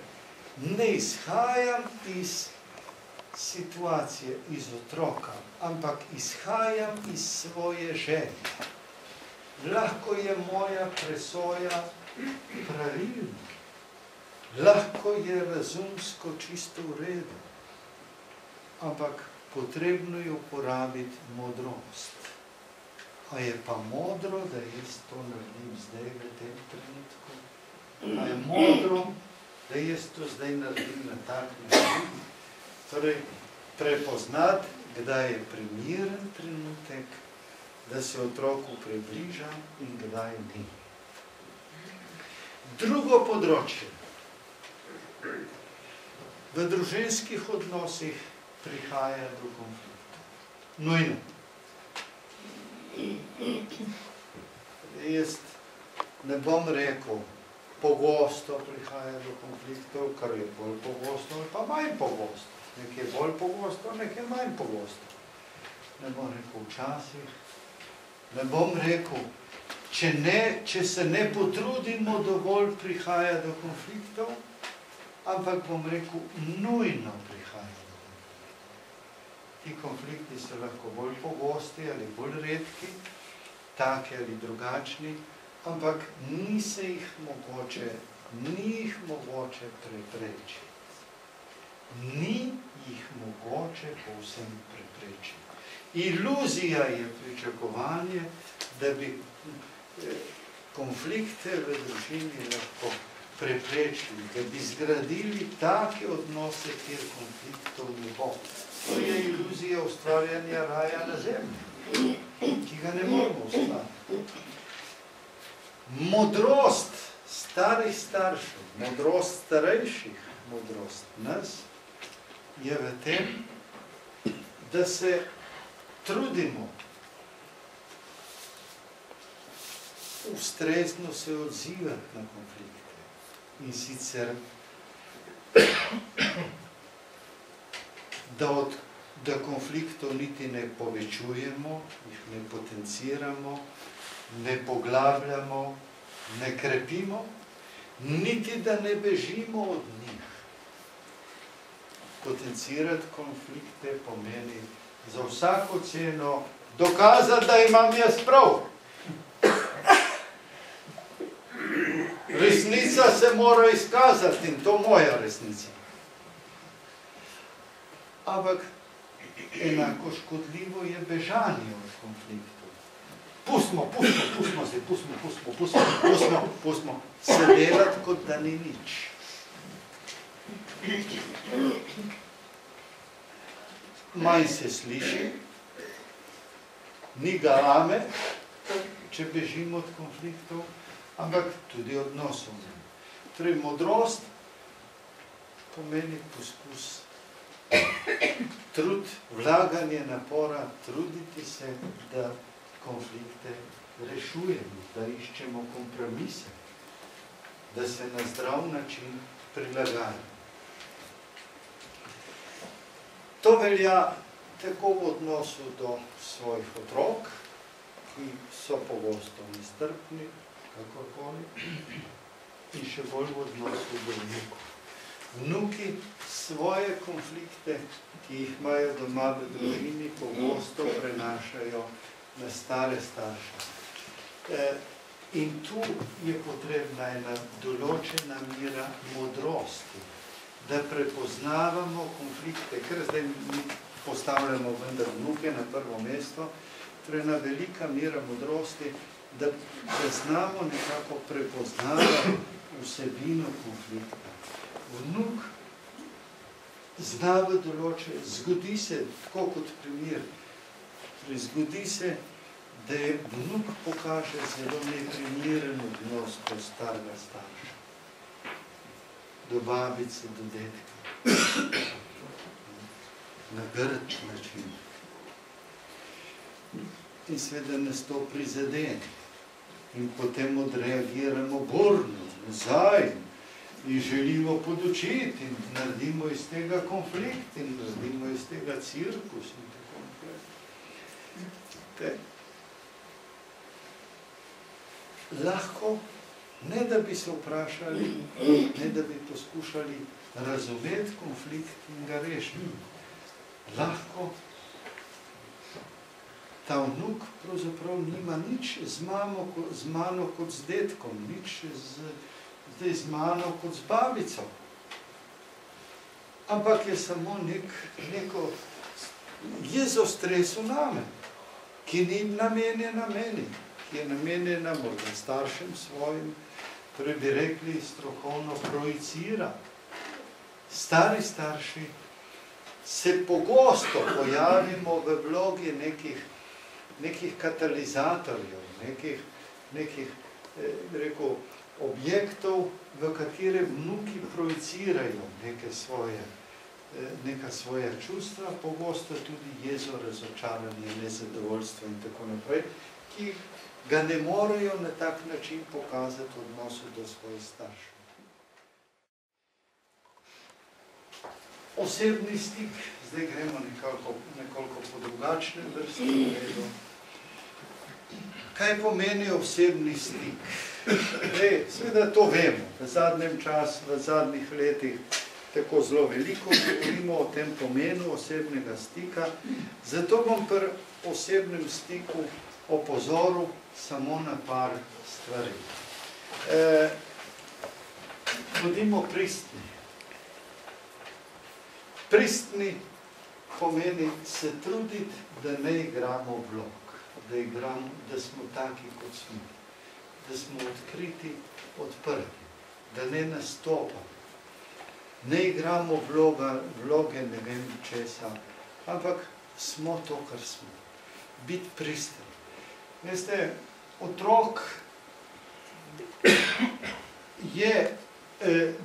Ne izhajam iz situacije, iz otroka, ampak izhajam iz svoje želje. Lahko je moja presoja pravilna, lahko je razumsko čisto v redu, ampak potrebno je uporabiti modrost. A je pa modro, da jaz to naredim zdaj v tem trenutku? A je modro, da jaz to zdaj naredim na tak način? Torej, prepoznati, kdaj je primeren trenutek, da se otroku približa in kdaj ni. Drugo področje. V družinskih odnosih prihaja do konflikta. Nujno. Jaz ne bom rekel, pogosto prihaja do konfliktov, kar je bolj pogosto ali pa manj pogosto. Nekaj bolj pogosto, nekaj manj pogosto. Ne bom rekel včasih. Ne bom rekel, če se ne potrudimo dovolj, prihaja do konfliktov, ampak bom rekel, nujno prihaja do konfliktov. Ti konflikti so lahko bolj pogosti ali bolj redki, taki ali drugačni, ampak ni jih mogoče preprečiti. Ni jih mogoče povsem preprečiti. Iluzija je pričakovanje, da bi konflikte v družini lahko preprečili, da bi zgradili take odnose, kjer konfliktov ne bo. To je iluzija ustvarjanja raja na zemlji, ki ga ne moramo ustvariti. Modrost starih staršev, modrost starejših, modrost nas, je v tem, da se trudimo ustrezno se odzivati na konflikte. In sicer, da konfliktov niti ne povečujemo, jih ne potenciramo, ne poglabljamo, ne krepimo, niti da ne bežimo od njih. Potencirati konflikte pomeni za vsako ceno dokazati, da imam jaz prav. Resnica se mora izkazati in to moja resnica. Ampak enako škodljivo je bežanje od konfliktov. Pustimo se delati, kot da ni nič. Manj se sliši, ni galame, če bežimo od konfliktov, ampak tudi odnosov. Torej, modrost pomeni poskus, trud, vlaganje napora, truditi se, da konflikte rešujemo, da iščemo kompromise, da se na zdrav način prilagajamo. To velja tako v odnosu do svojih otrok, ki so pogosto nestrpni, kakorkoli, in še bolj v odnosu do vnukov. Vnuki svoje konflikte, ki jih imajo doma v družini, pogosto prenašajo na stare starše. In tu je potrebna ena določena mera modrosti, da prepoznavamo konflikte, ker zdaj mi postavljamo vendar vnuke na prvo mesto, torej ena velika mera modrosti, da znamo nekako prepoznavati vsebino konflikta. Vnuk zna v določen, zgodi se, tako kot primer, zgodi se, da je vnuk pokaže zelo neprimeren odnos do starega starša, do babice, do dedka, na grd način. In seveda nas to prizadene. In potem odreagiramo burno, nazaj, in želimo podučiti, in naredimo iz tega konflikt, in naredimo iz tega cirkus, in tako naprej. Lahko, ne da bi se vprašali, ne da bi poskušali razumeti konflikt in ga rešiti. Lahko ta vnuk pravzaprav nima nič z mano kot z dedkom, nič zdaj z mano kot z babico. Ampak je samo neko jezo stresu name, ki ni namenjena meni, ki je namenjena morda staršem svojim, torej bi rekli strokovno projicira. Stari starši se pogosto pojavimo v vlogi nekih katalizatorjev, nekih rekel, objektov, v katere vnuki projicirajo neka svoja čustva, pogosto tudi jezo, razočaranje, nezadovoljstvo in tako naprej, ki ga ne morejo na tak način pokazati v odnosu do svojih staršev. Osebni stik, zdaj gremo nekoliko po drugačnem vrstnem redu. Kaj pomeni osebni stik? Seveda to vemo, v zadnjem času, v zadnjih letih tako zelo veliko govorimo o tem pomenu osebnega stika, zato bom pri osebnem stiku opozoril samo na par stvari. Bodimo pristni. Pristni pomeni se truditi, da ne igramo vlog, da smo taki, kot smo, da smo odkriti, odprti, da ne nastopamo. Ne igramo vloge, ne vem česa, ampak smo to, kar smo. Biti pristen. Veste, otrok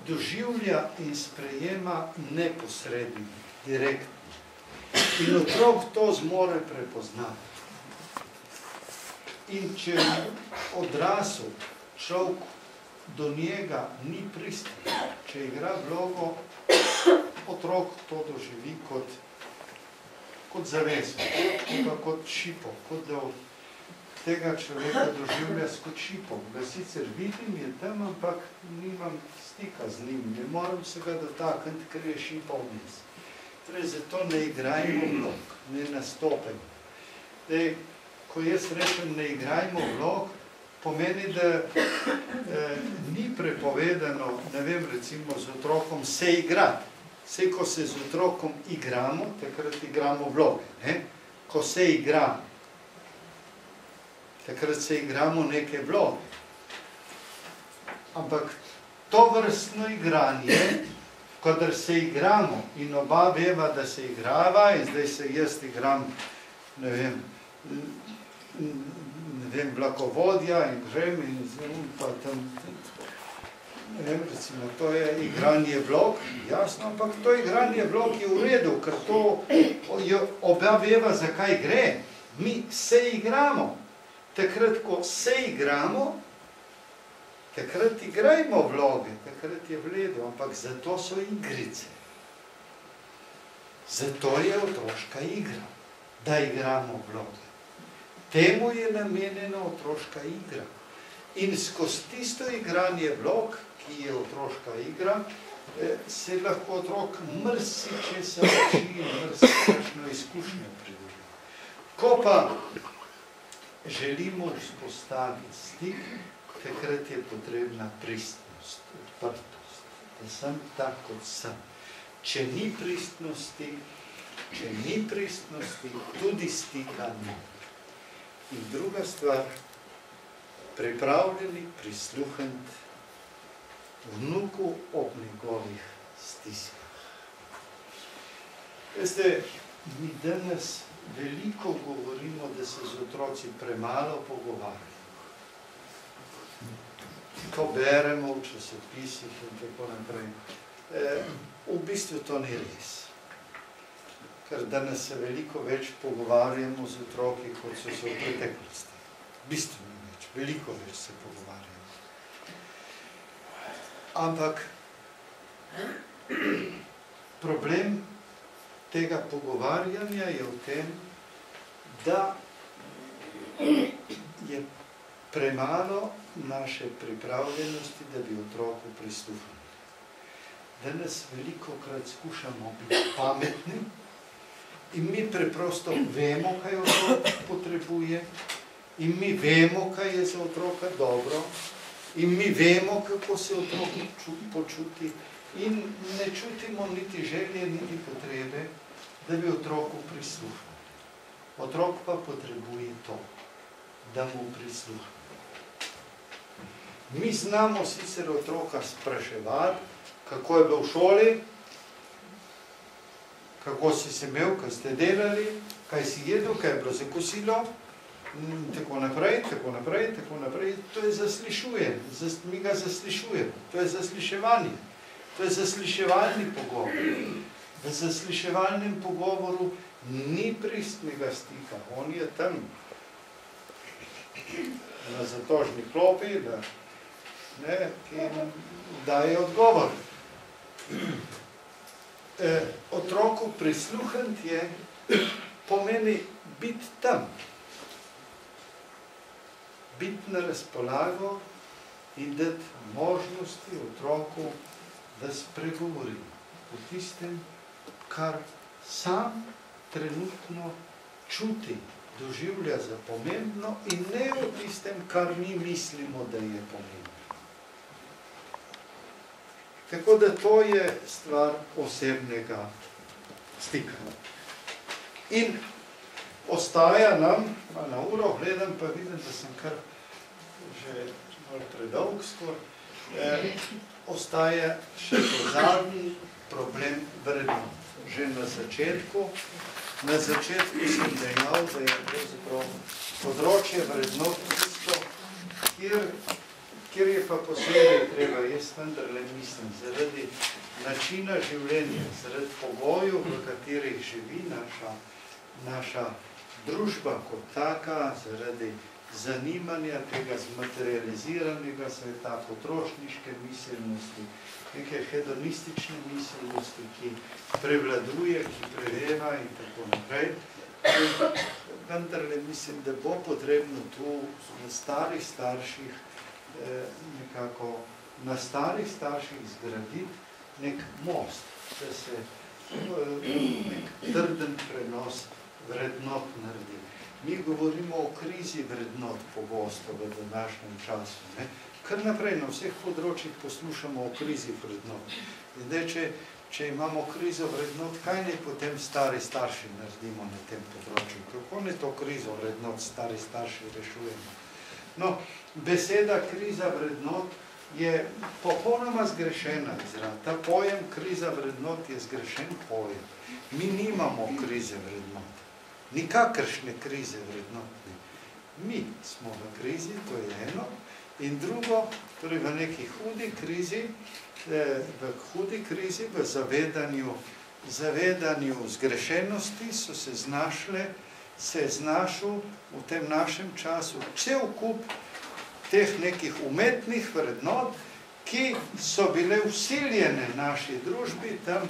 doživlja in sprejema neposredno, direktno. In otrok to zmore prepoznati. In če odrasel človek do njega ni pristen, če igra vlogo, otrok to doživi kot zaveso, pa kot šipo, kot da od tega človeka doživlja kot šipo. Da sicer vidim, je tam, ampak nimam stika z njim, ne moram se ga dotakniti, ker je šipa vmes. Torej, zato ne igrajmo vlog, ne nastopajmo. Ko jaz rečem, ne igrajmo vlog, pomeni, da ni prepovedano, ne vem, recimo z otrokom se igrati. Vse, ko se z otrokom igramo, takrat igramo vloge. Ne? Ko se igramo, takrat se igramo neke vloge. Ampak to vrstno igranje, kadar se igramo in oba veva, da se igrava in zdaj se jaz igram, ne vem, vlakovodja in grem in pa tam, ne vem, recimo, to je igranje vlog, jasno, ampak to igranje vlog je v redu, ker to oba veva, zakaj gre. Mi se igramo. Takrat, ko se igramo, takrat igrajmo vloge, takrat je v redu, ampak zato so igrice. Zato je otroška igra, da igramo vloge. Temu je namenjena otroška igra. In skozi tisto igranje vlog, ki je otroška igra, se lahko otrok marsičesa uči in marsikakšno izkušnjo pridobi. Ko pa želimo vzpostaviti stik, takrat je potrebna pristnost, odprtost, da sem tak, kot sem. Če ni pristnosti, tudi stika ni. In druga stvar, pripravljeni prisluhniti vnuku ob njegovih stiskah. Veste, mi danes veliko govorimo, da se z otroci premalo pogovarjamo. Ko beremo v časopisih in tako naprej. V bistvu to ni res. Ker danes se veliko več pogovarjamo z otroki, kot so se v preteklosti. Bistveno več, veliko več se pogovarjamo. Ampak problem tega pogovarjanja je v tem, da je premalo naše pripravljenosti, da bi otroku prisluhnili. Danes velikokrat skušamo biti pametni in mi preprosto vemo, kaj otrok potrebuje, in mi vemo, kaj je za otroka dobro, in mi vemo, kako se otrok počuti, in ne čutimo niti želje, niti potrebe, da bi otroku prisluhnili. Otrok pa potrebuje to, da mu prisluhne. Mi znamo sicer otroka spraševati, kako je bilo v šoli, kako si se imel, kaj ste delali, kaj si jedel, kaj je bilo za kosilo, tako naprej, tako naprej, tako naprej. To je zaslišuje, mi ga zaslišujemo, to je zasliševanje, to je zasliševalni pogovor. V zasliševalnem pogovoru ni pristnega stika, on je tam na zatožni klopi, ki daje odgovor. Otroku prisluhniti je, pomeni biti tam, biti na razpolago in dati možnosti otroku, da spregovori o tistem, kar sam trenutno čuti, doživlja za pomembno in ne o tistem, kar mi mislimo, da je pomembno. Tako da to je stvar osebnega stika. In ostaja nam, na uro gledam, pa vidim, da sem kar že malo predolg skoraj, ostaja še zadnji problem vrednot. Že na začetku sem dejal, da je pravzaprav področje vrednot tisto, kjer je pa posebej treba, jaz vendarle mislim, zaradi načina življenja, zaradi pogojev, v katerih živi naša družba kot taka, zaradi zanimanja tega zmaterializiranega sveta, potrošniške miselnosti, neke hedonistične miselnosti, ki prevladuje, ki preveva in tako naprej. Vendarle mislim, da bo potrebno tu na starih starših nekako na starih starših zgraditi nek most, da se nek trden prenos vrednot naredi. Mi govorimo o krizi vrednot pogosto v današnjem času. Ne? Kar naprej na vseh področjih poslušamo o krizi vrednot. Zdaj, če imamo krizo vrednot, kaj naj potem stari starši naredimo na tem področju? Kako ne to krizo vrednot stari starši rešujemo? No, beseda kriza vrednot je popolnoma zgrešena izraz. Ta pojem kriza vrednot je zgrešen pojem. Mi nimamo krize vrednot. Nikakršne krize vrednot. Mi smo v krizi, to je eno. In drugo, torej v neki hudi krizi, v zavedanju zgrešenosti se je znašel v tem našem času cel kup teh nekih umetnih vrednot, ki so bile vsiljene naši družbi, tam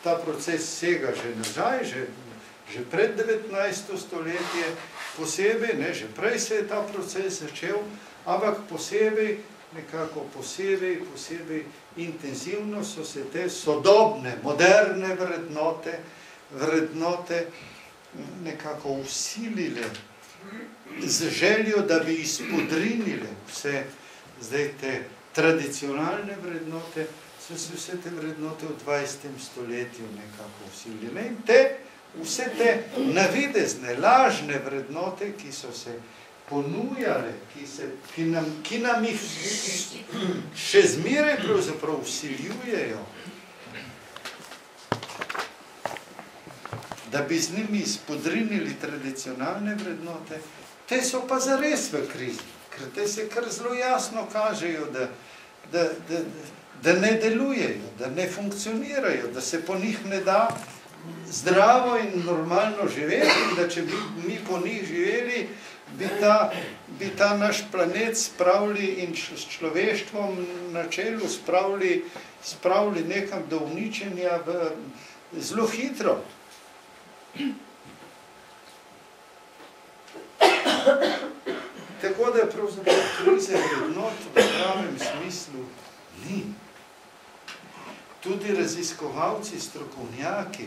ta proces sega že nazaj, že pred 19. stoletje, posebej, ne, že prej se je ta proces začel, ampak posebej intenzivno so se te sodobne, moderne vrednote nekako vsilile z željo, da bi izpodrinile vse zdaj te tradicionalne vrednote, so se vse te vrednote v 20. stoletju nekako vsilile. In vse te navidezne, lažne vrednote, ki so se ponujale, ki nam jih še zmeraj pravzaprav vsiljujejo, da bi z njimi izpodrinili tradicionalne vrednote, te so pa zares v krizi, ker te se kar zelo jasno kažejo, da ne delujejo, da ne funkcionirajo, da se po njih ne da zdravo in normalno živeti, in da če bi mi po njih živeli, bi ta naš planet spravili in s človeštvom na čelu spravili nekam do uničenja zelo hitro. Tako da je pravzaprav krize vrednot v pravem smislu ni. Tudi raziskovalci, strokovnjaki,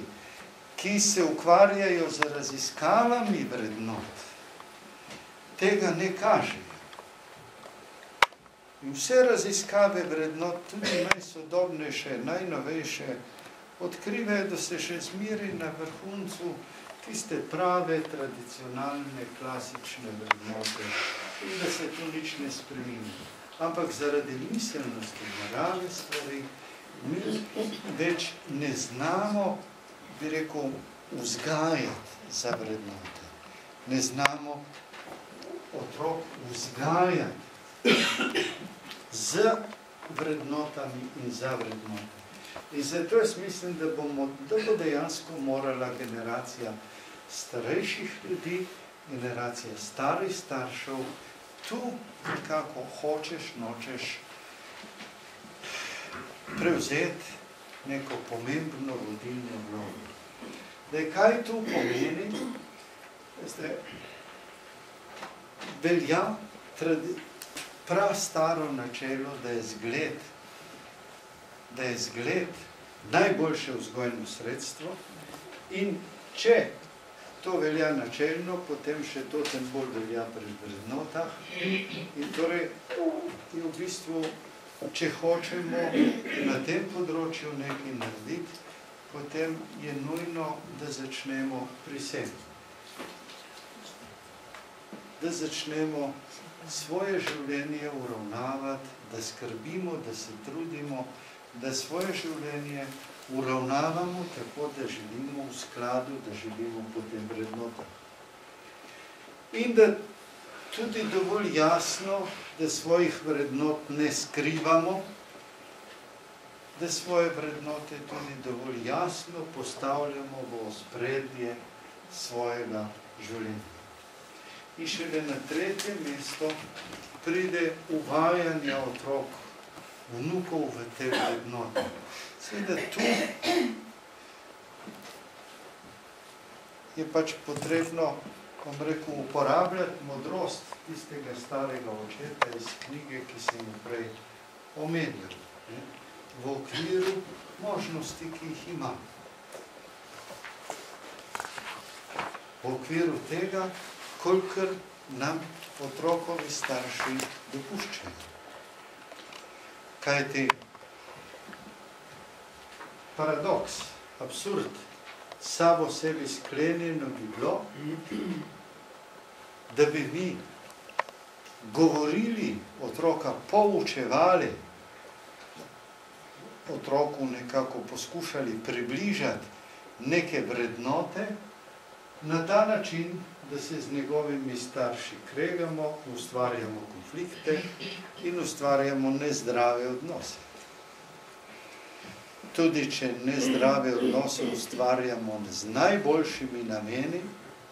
ki se ukvarjajo z raziskavami vrednot, tega ne kažejo. In vse raziskave vrednot, tudi najsodobnejše, najnovejše, odkrivajo, da se še zmeri na vrhuncu tiste prave, tradicionalne, klasične vrednote in da se tu nič ne spremeni. Ampak zaradi miselnosti, narave stvari, mi več ne znamo, bi rekel, vzgajati za vrednote. Ne znamo otrok vzgajati z vrednotami in za vrednotami. In zato jaz mislim, da bo dejansko morala generacija starejših ljudi, generacija starih staršev, tu nekako hočeš, nočeš prevzeti neko pomembno vodilno vlogo. Zdaj, kaj tu pomeni? Velja prav staro načelo, da je zgled najboljše vzgojno sredstvo in če to velja načelno, potem še to tem bolj velja pri vrednotah. In torej je v bistvu, če hočemo na tem področju nekaj narediti, potem je nujno, da začnemo pri sebi. Da začnemo svoje življenje uravnavati, da skrbimo, da se trudimo, da svoje življenje uravnavamo tako, da živimo v skladu, da živimo po tem vrednotah. In da tudi dovolj jasno, da svojih vrednot ne skrivamo, da svoje vrednote tudi dovolj jasno postavljamo v ospredje svojega življenja. in šele na tretje mesto pride uvajanje otrok, vnukov v te vrednote. Seveda tu je pač potrebno, bom rekel, uporabljati modrost tistega starega očeta iz knjige, ki sem jo prej omenil, v okviru možnosti, ki jih ima. V okviru tega, kolikor nam otrokovi starši dopuščajo. Kajti paradoks, absurd, sabo sebi sklenjeno bi bilo, da bi mi govorili otroka, poučevali otroku, nekako poskušali približati neke vrednote na ta način, da se z njegovimi starši kregamo, ustvarjamo konflikte in ustvarjamo nezdrave odnose. Tudi če nezdrave odnose ustvarjamo z najboljšimi nameni,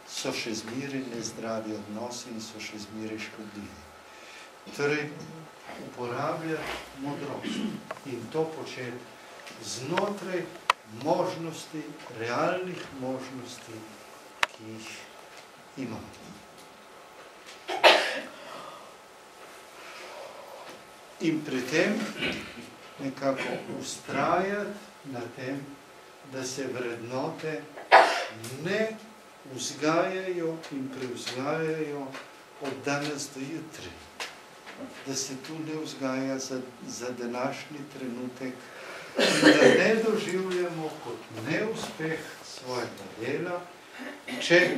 so še zmeraj nezdravi odnosi in so še zmeraj škodljivi. Torej, uporabljati modrost in to početi znotraj možnosti, realnih možnosti, ki jih imamo. In pri tem nekako ustrajati na tem, da se vrednote ne vzgajajo in prevzgajajo od danes do jutri. Da se tu ne vzgaja za današnji trenutek in da ne doživljamo kot neuspeh svojega dela, če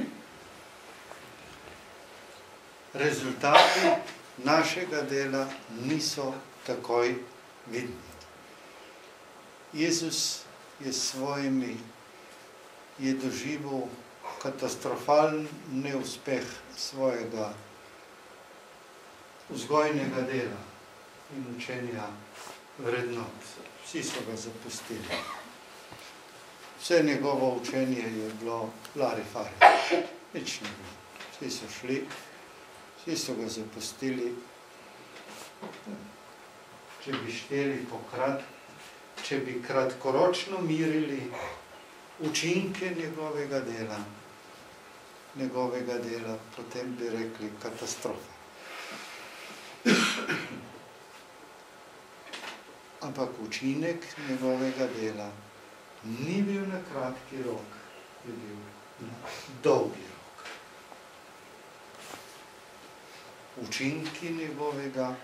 rezultati našega dela niso takoj vidni. Jezus je doživel katastrofalen neuspeh svojega vzgojnega dela in učenja vrednot. Vsi so ga zapustili. Vse njegovo učenje je bilo larifari. Nič ne bilo. Vsi so šli, vsi so ga zapustili. Če bi šteli če bi kratkoročno mirili učinke njegovega dela, potem bi rekli katastrofa. Ampak učinek njegovega dela ni bil na kratki rok, je bil na dolgi rok. Učinki njegovega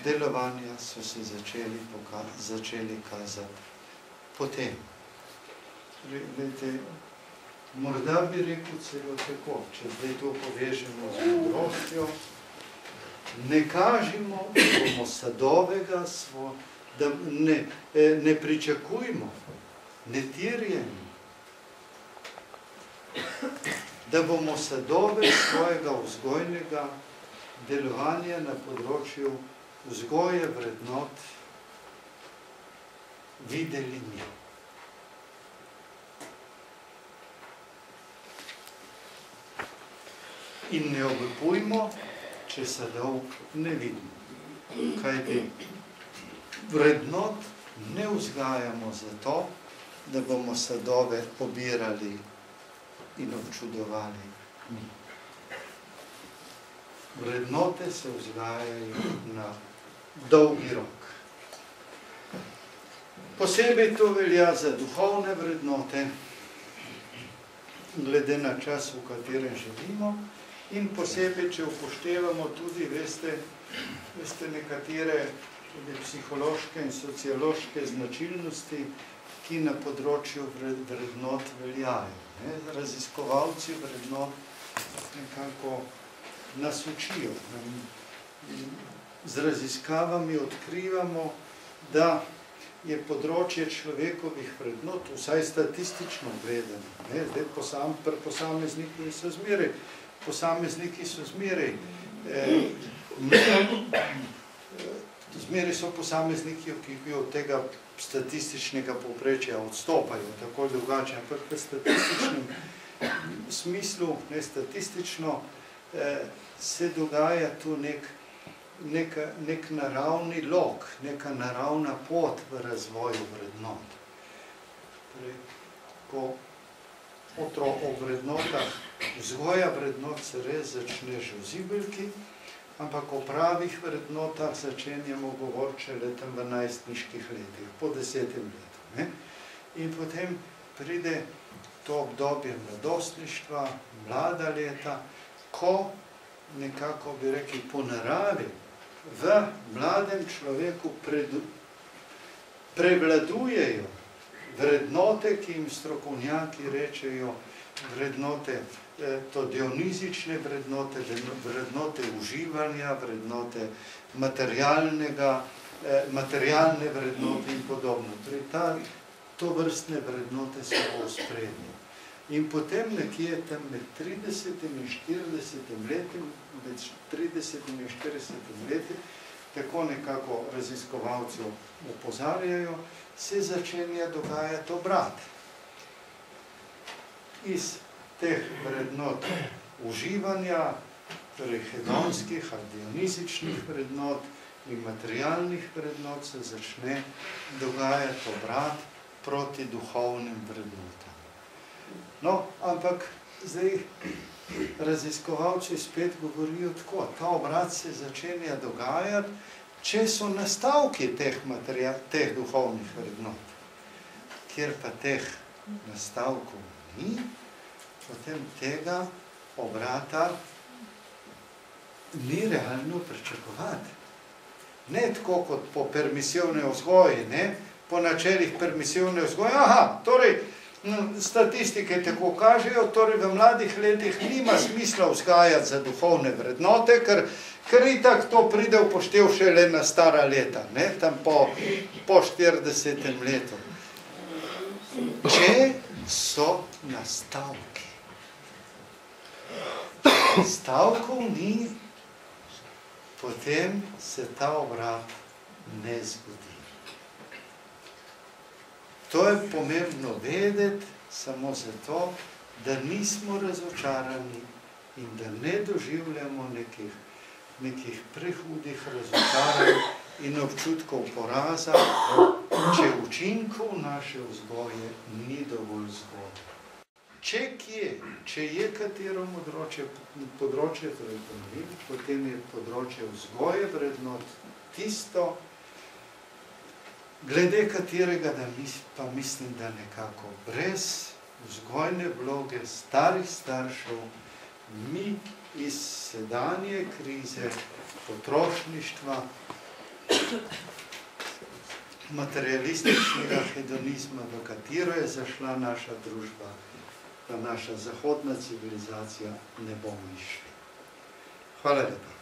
delovanja so se začeli kazati potem. Glejte, morda bi rekel celo tako, če zdaj to povežemo z modrostjo, ne kažimo, da bomo sadovega da ne pričakujmo, ne terjamo, da bomo sadove svojega vzgojnega delovanja na področju vzgoje vrednot videli mi. In ne obupujmo, če sadov ne vidimo. Kajti vrednot ne vzgajamo zato, da bomo sadove obirali in občudovali mi. Vrednote se vzgajajo na dolgi rok. Posebej to velja za duhovne vrednote, glede na čas, v katerem živimo, in posebej, če upoštevamo tudi, veste nekatere tudi psihološke in sociološke značilnosti, ki na področju vrednot veljajo. Raziskovalci vrednot nekako nas učijo. Z raziskavami odkrivamo, da je področje človekovih vrednot, vsaj statistično gledano, posamezniki so zmeraj so posamezniki, ki od tega statističnega povprečja odstopajo, tako drugače, ampak v statističnem smislu, statistično se dogaja tu nek naravni lok, neka naravna pot v razvoju vrednot. Ko o vrednotah, vzgoja vrednot se res začne že v zibelki, ampak o pravih vrednotah začenjamo govoriti šele tam v najstniških letih, po 10. letu. Ne? In potem pride to obdobje mladostništva, mlada leta, ko nekako bi rekli po naravi v mladem človeku prevladujejo vrednote, ki jim strokovnjaki rečejo vrednote, to dionizične vrednote, vrednote uživanja, vrednote materialne vrednote in podobno. Torej, to vrstne vrednote so v ospredju. In potem nekje tam med 30 in 40 leti, med 30 in 40 leti, tako nekako raziskovalci opozarjajo, se začenja dogajati obrat. Iz teh vrednot uživanja, torej hedonskih ali dionizičnih vrednot in materialnih vrednot se začne dogajati obrat proti duhovnim vrednotam. No, ampak zdaj raziskovalci spet govorijo tako, ta obrat se začenja dogajati, če so nastavki teh duhovnih vrednot. Kjer pa teh nastavkov ni, potem tega obrata ni realno pričakovati. Ne tako kot po permisivne vzgoji, ne? Po načelih permisivne vzgoje. Aha, torej, statistike tako kažejo, torej v mladih letih nima smisla vzgajati za duhovne vrednote, ker itak to pride v poštev šele na stara leta, ne? Tam po 40. letu. Če so nastavki. Stavkov ni, potem se ta obrat ne zgodi. To je pomembno vedeti samo zato, da nismo razočarani in da ne doživljamo nekih prehudih razočaranj in občutkov poraza, če učinkov naše vzgoje ni dovolj zgodaj. Če je katero področje, torej potem je področje vzgoje vrednot tisto, glede katerega pa mislim, da nekako brez vzgojne vloge starih staršev mi iz sedanje krize potrošništva, materialističnega hedonizma, v katero je zašla naša družba, pa naša zahodna civilizacija, ne bomo išli. Hvala lepa.